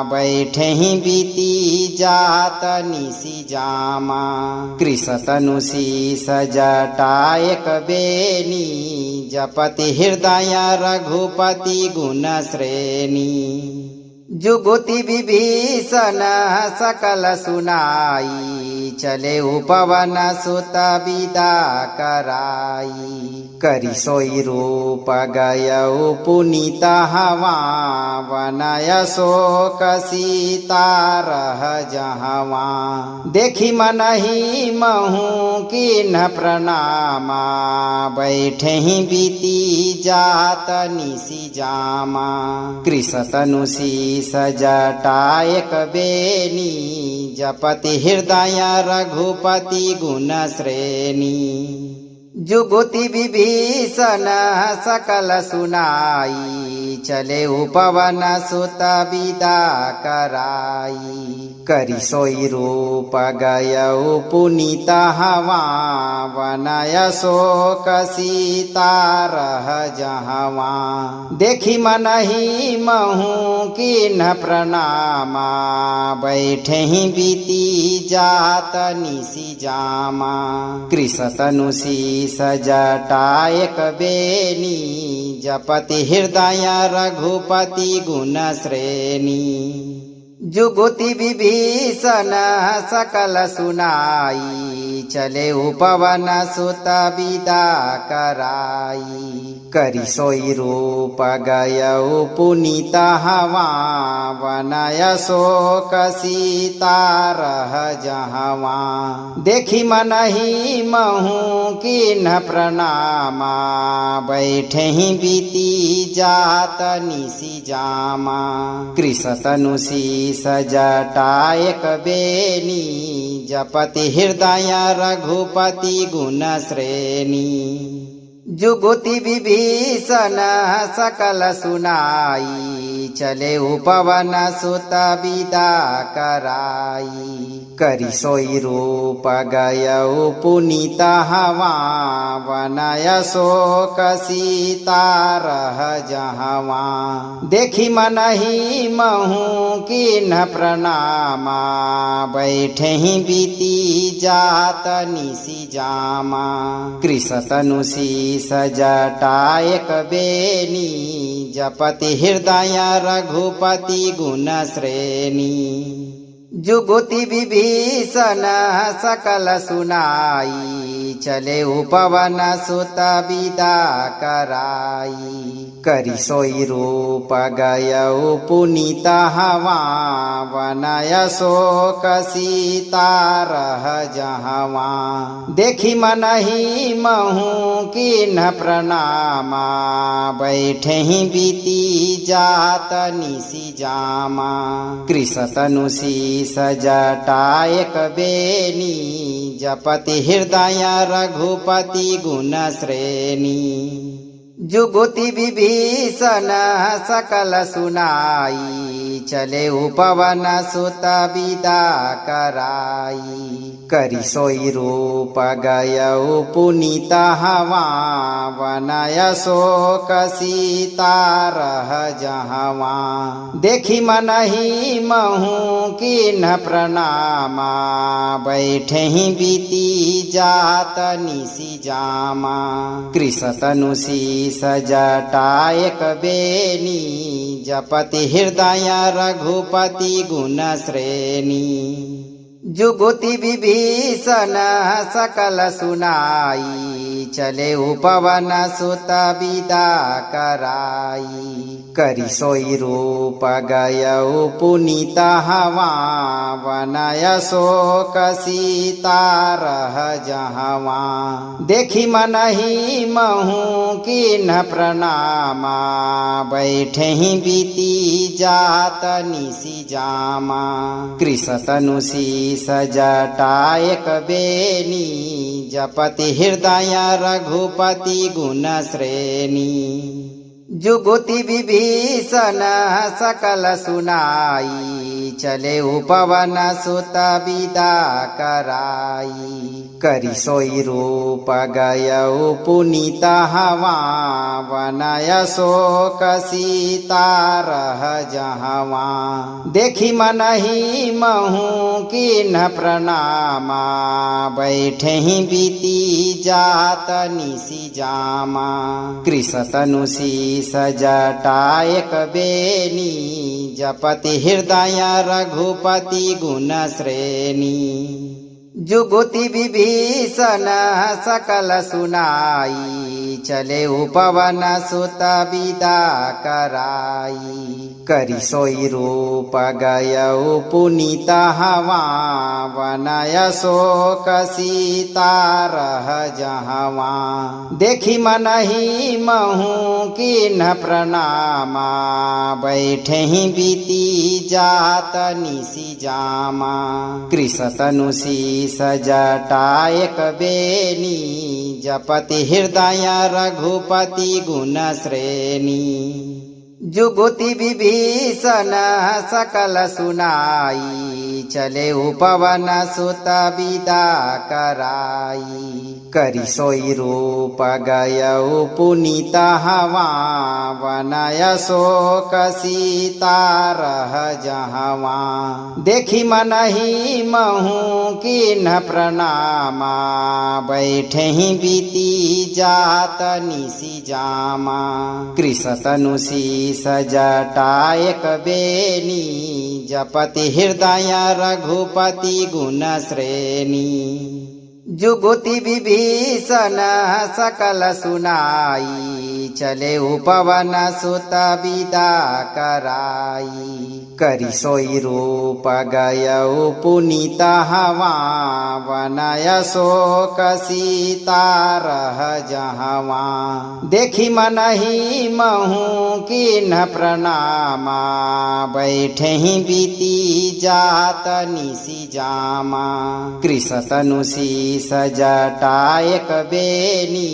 बैठे ही बीती जात निसी जामा। कृष तनु शीस जटायक बेनी, जपति हृदय रघुपति गुण श्रेणी। जुगुति विभीषण सकल सुनाई, चले उपवन सुत विदा कराई। करि सोई रूप गयउ पुनीत हवा, वनय शोक सीता रह जहवा। देखी मनहि महु किन्ह प्रणामा, बैठे ही बीती जात निसी जामा। कृष तनु शीस शीस जटायक बेनी जपति हृदय रघुपति गुण श्रेणी जुगुति विभीषण सकल सुनाई चले उपवन सुत विदा कराई करि सोई रूप गयउ पुनीत हवा वनय शोक सीता रह जहवा देखी मनहि महु किन्ह प्रणामा बैठे ही बीती जात निसी जामा कृष तनु शीस जटायक बेनी जपति हृदय रघुपति गुण श्रेणी जुगुति विभीषण सकल सुनाई चले उपवन सुत विदा कराई करि सोई रूप गयउ पुनीत हवा वनय शोक सीता रह जहवा देखी मनहि महु किन्ह प्रणामा बैठे ही बीती जात निसी जामा कृष तनु शीस जटायक बेनी जपति हृदय रघुपति गुण श्रेणी जुगुति विभीषण सकल सुनाई चले उपवन सुत विदा कराई करि सोई रूप गयउ पुनीत हवा वनय शोक सीता रह जहवा देखी मनहि महु किन्ह प्रणामा बैठे ही बीती जात निसी जामा कृष तनु शीस जटायक बेनी जपति हृदय रघुपति गुण श्रेणी जुगुति विभीषण सकल सुनाई चले उपवन सुत विदा कराई करि सोई रूप गयउ पुनीत हवा वनय शोक सीता रह जहवा देखी मनहि महु किन्ह प्रणामा बैठे ही बीती जात निसी जामा कृष तनु शीस जटायक बेनी जपति हृदय रघुपति गुण श्रेणी जुगुति विभीषण सकल सुनाई चले उपवन सुत विदा कराई करि सोई रूप गयउ पुनीत हवा वनय शोक सीता रह जहवा देखी मनहि महु किन्ह प्रणामा बैठे ही बीती जात निसी जामा कृष तनु शीस जटायक बेनी जपति हृदय रघुपति गुण श्रेणी जुगुति विभीषण सकल सुनाई चले उपवन सुत विदा कराई करि सोई रूप गयउ पुनीत हवा वनय शोक सीता रह जहवा देखी मनहि महु किन्ह प्रणामा बैठे ही बीती जात निसी जामा कृष तनु शीस जटायक बेनी जपति हृदय रघुपति गुण श्रेणी जुगुति विभीषण सकल सुनाई चले उपवन सुत विदा कराई करि सोई रूप गयउ पुनीत हवा वनय शोक सीता रह जहवा देखी मनहि महु किन्ह प्रणामा बैठे ही बीती जात निसी जामा कृष तनु शीस जटायक बेनी जपति हृदय रघुपति गुण श्रेणी जुगुति विभीषण सकल सुनाई चले उपवन सुत विदा कराई करी सोई रूप गयऊ पुनीत हवा वनय शोक सीता रह जहवा देखी मनहि महू किन्ह प्रणामा बैठे ही बीती जात निसी जामा कृष तनुसी सजटायक बेनी जपति हृदय रघुपति गुण श्रेणी जुगुति विभीषण सकल सुनाई चले उपवन सुत विदा कराई करी सोई रूप गयऊ पुनीत हवा वनय शोक सीता रह जहवा देखी मनहि महू किन्ह प्रणामा बैठे ही बीती जात निसी जामा कृष तनुसी सजटायक बेनी जपति हृदय रघुपति गुण श्रेणी जुगुति विभीषण सकल सुनाई चले उपवन सुत विदा कराई करी सोई रूप गयऊ पुनीत हवा वनय शोक सीता रह जहवा देखी मनहि महू किन्ह प्रणामा बैठे ही बीती जात निसी जामा कृष तनुसी सजटायक बेनी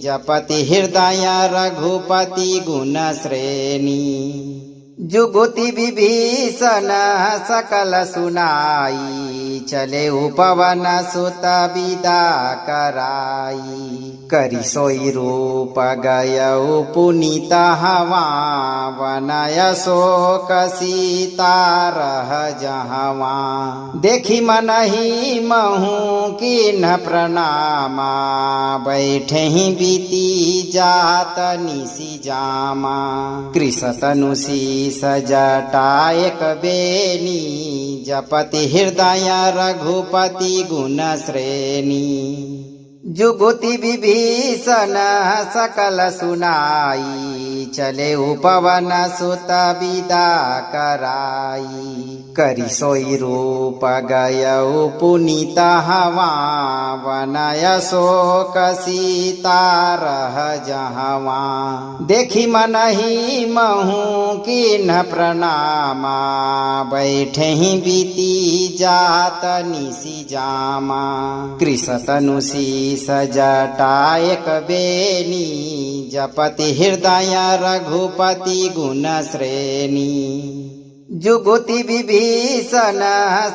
जपति हृदय रघुपति गुण श्रेणी जुगुति विभीषण सकल सुनाई चले उपवन सुत विदा कराई करी सोई रूप गयऊ पुनीत हवा वनय शोक सीता रह जहवा देखी मनहि महू किन्ह प्रणामा बैठे ही बीती जात निसी जामा कृष तनुसी सजटायक बेनी जपति हृदय रघुपति गुण श्रेणी जुगुति विभीषण सकल सुनाई चले उपवन सुत विदा कराई करी सोई रूप गयऊ पुनीत हवा वनय शोक सीता रह जहवा देखी मनहि महू किन्ह प्रणामा बैठे ही बीती जात निसी जामा कृष तनुसी सजटायक बेनी जपति हृदय रघुपति गुण श्रेणी जुगुति विभीषण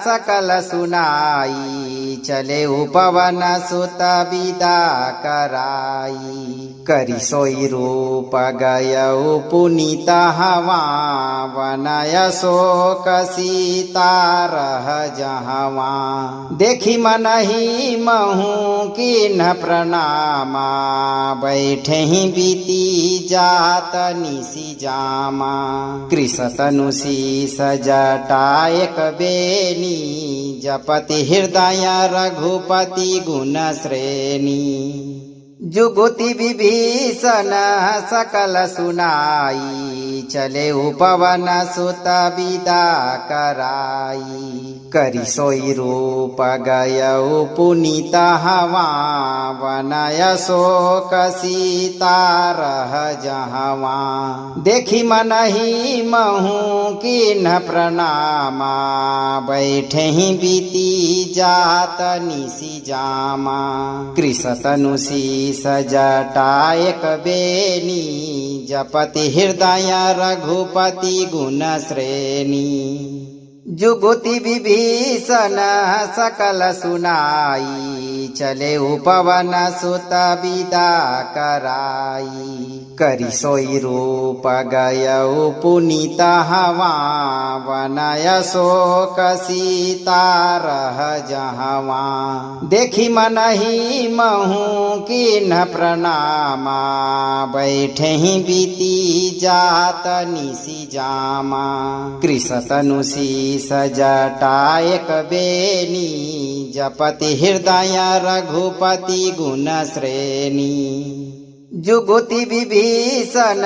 सकल सुनाई चले उपवन सुत विदा कराई करी सोई रूप गयऊ पुनीत हवा वनय शोक सीता रह जहवा देखी मनहि महू किन्ह प्रणामा बैठे ही बीती जात निसी जामा कृष तनुसी सजटायक बेनी जपति हृदय रघुपति गुण श्रेणी जुगुति विभीषण सकल सुनाई चले उपवन सुत विदा कराई करी सोई रूप गयऊ पुनीत हवा वनय शोक सीता रह जहवा देखी मनहि महू किन्ह प्रणामा बैठे ही बीती जात निसी जामा कृष तनुसी सजटायक बेनी जपति हृदय रघुपति गुण श्रेणी जुगुति विभीषण सकल सुनाई चले उपवन सुत विदा कराई करी सोई रूप गयऊ पुनीत हवा वनय शोक सीता रह जहवा देखी मनहि महू किन्ह प्रणामा बैठे ही बीती जात निसी जामा कृष तनुसी सजटायक बेनी जपति हृदय रघुपति गुण श्रेणी जुगुति विभीषण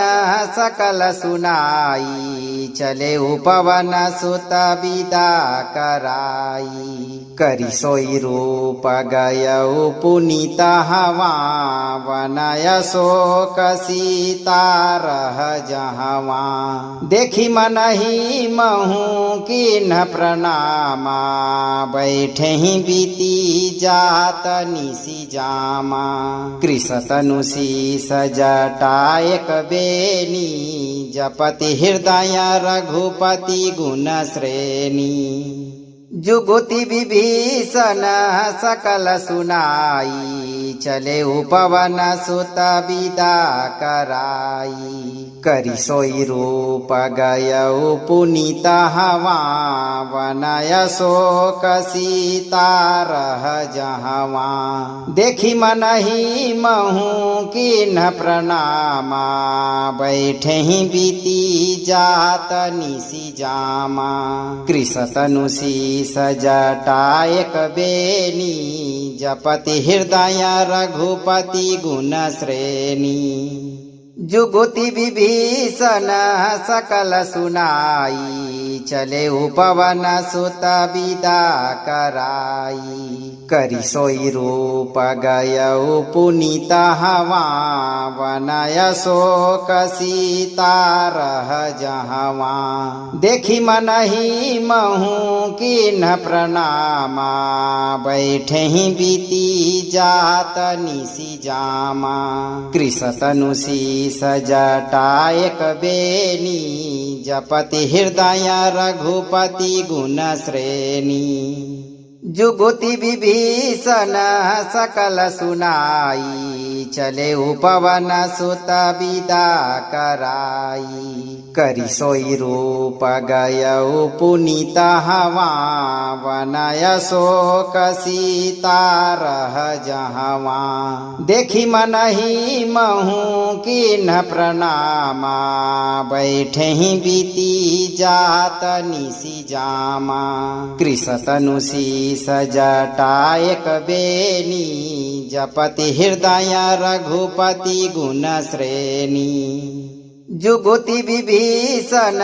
सकल सुनाई, चले उपवन सुत विदा कराई। करि सोई रूप गयउ पुनीत हवा, वनय शोक सीता रह जहवा। देखी मनहि महु किन्ह प्रणामा, बैठे ही बीती जात निसी जामा। कृष तनु शीस जटायक बेनी, जपति हृदय रघुपति गुण श्रेणी। जुगुति विभीषण सकल सुनाई, चले उपवन सुत विदा कराई। करि सोई रूप गयउ पुनीत हवा, वनय शोक सीता रह जहवा। देखी मनहि महु किन्ह प्रणामा, बैठे ही बीती जात निसी जामा। कृष तनु शीस जटायक बेनी, जपति हृदय रघुपति गुण श्रेणी। जुगुति विभीषण सकल सुनाई, चले उपवन सुत विदा कराई। करि सोई रूप गयउ पुनीत हवा, वनय शोक सीता रह जहवा। देखी मनहि महु किन्ह प्रणामा, बैठे ही बीती जात निसी जामा। कृष तनु शीस जटायक बेनी, जपति हृदय रघुपति गुण श्रेणी। जुगुति विभीषण सकल सुनाई, चले उपवन सुत विदा कराई। करि सोई रूप गयउ पुनीत हवा, वनय शोक सीता रह जहवा। देखी मनहि महु किन्ह प्रणामा, बैठे ही बीती जात निसी जामा। कृष तनु शीस जटायक बेनी, जपति हृदय रघुपति गुण श्रेणी। जुगुति विभीषण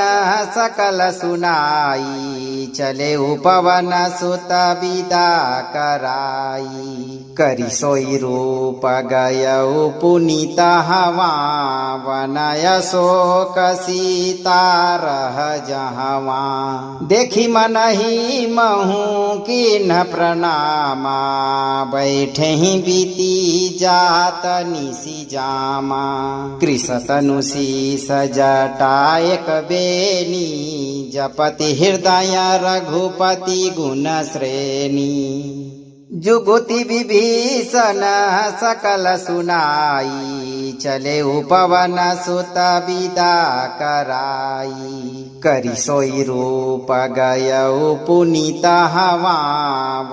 सकल सुनाई, चले उपवन सुत विदा कराई। करि सोई रूप गयउ पुनीत हवा, वनय शोक सीता रह जहवा। देखी मनहि महु किन्ह प्रणामा, बैठे ही बीती जात निसी जामा। कृष तनु शीस जटायक बेनी, जपति हृदय रघुपति गुण श्रेणी। जुगुति विभीषण सकल सुनाई, चले उपवन सुत विदा कराई। करि सोई रूप गयउ पुनीत हवा,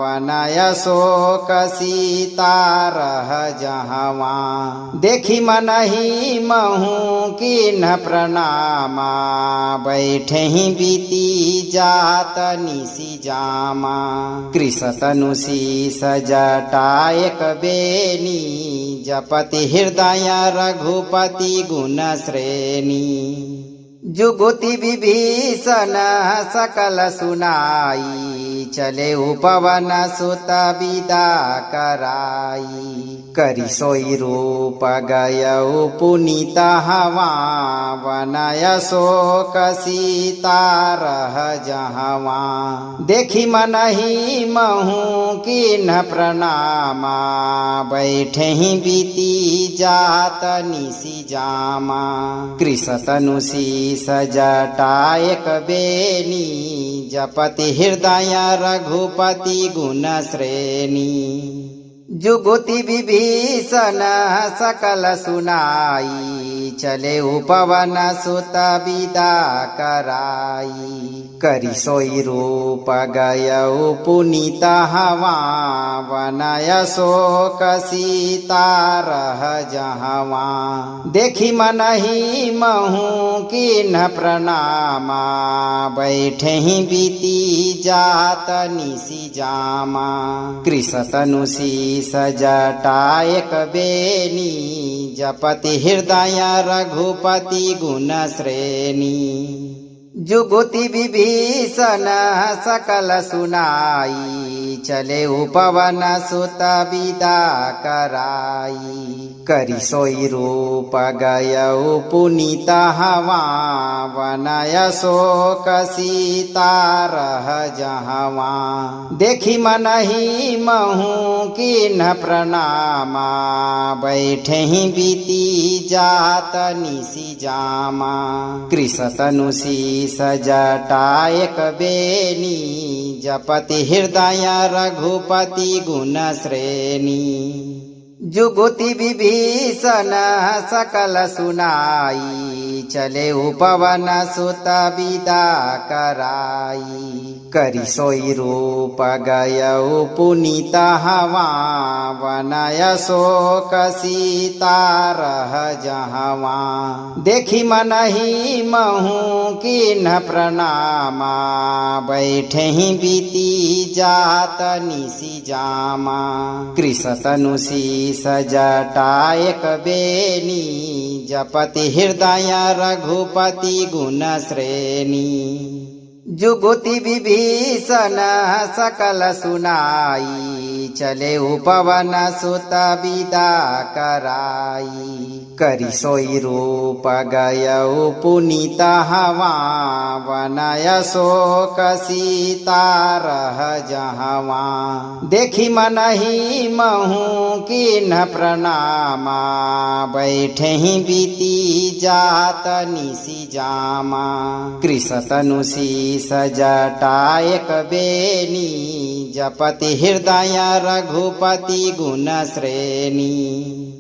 वनय शोक सीता रह जहवा। देखी मनहि महु किन्ह प्रणामा, बैठे ही बीती जात निसी जामा। कृष तनु शीस जटायक बेनी, जपति हृदय रघुपति गुण श्रेणी। जुगुति विभीषण सकल सुनाई, चले उपवन सुत विदा कराई। करि सोई रूप गयउ पुनीत हवा, वनय शोक सीता रह जहवा। देखी मनहि महु किन्ह प्रणामा, बैठे ही बीती जात निसी जामा। कृष तनु शीस जटायक बेनी, जपति हृदय रघुपति गुण श्रेणी। जुगुति विभीषण सकल सुनाई, चले उपवन सुत विदा कराई। करी सोई रूप गयऊ पुनीत हवा वनय शोक सीता रह जहवा देखी मनहि महू किन्ह प्रणामा बैठे ही बीती जात निसी जामा कृष तनु शीस जटायक बेनी जपति हृदय रघुपति गुण श्रेणी जुगुति विभीषण सकल सुनाई चले उपवन सुत विदा कराई करी सोई रूप गयऊ पुनीत हवा वनय शोक सीता रह जहवा देखी मनहि महू किन्ह प्रणामा बैठे ही बीती जात निसी जामा कृष तनु शीस जटायक बेनी जपति हृदय रघुपति गुण श्रेणी जुगुति विभीषण सकल सुनाई चले उपवन सुत विदा कराई करी सोई रूप गयऊ पुनीत हवा वनय शोक सीता रह जहवा देखी मनहि महू किन्ह प्रणामा बैठे ही बीती जात निसी जामा कृष तनु शीस जटायक बेनी जपति हृदय रघुपति गुण श्रेणी जुगुति विभीषण सकल सुनाई चले उपवन सुत विदा कराई करी सोई रूप गयऊ पुनीत हवा वनय शोक सीता रह जहवा देखी मनहि महू किन्ह प्रणामा बैठे ही बीती जात निसी जामा कृष तनु शीस जटायक बेनी जपति हृदय रघुपति गुण श्रेणी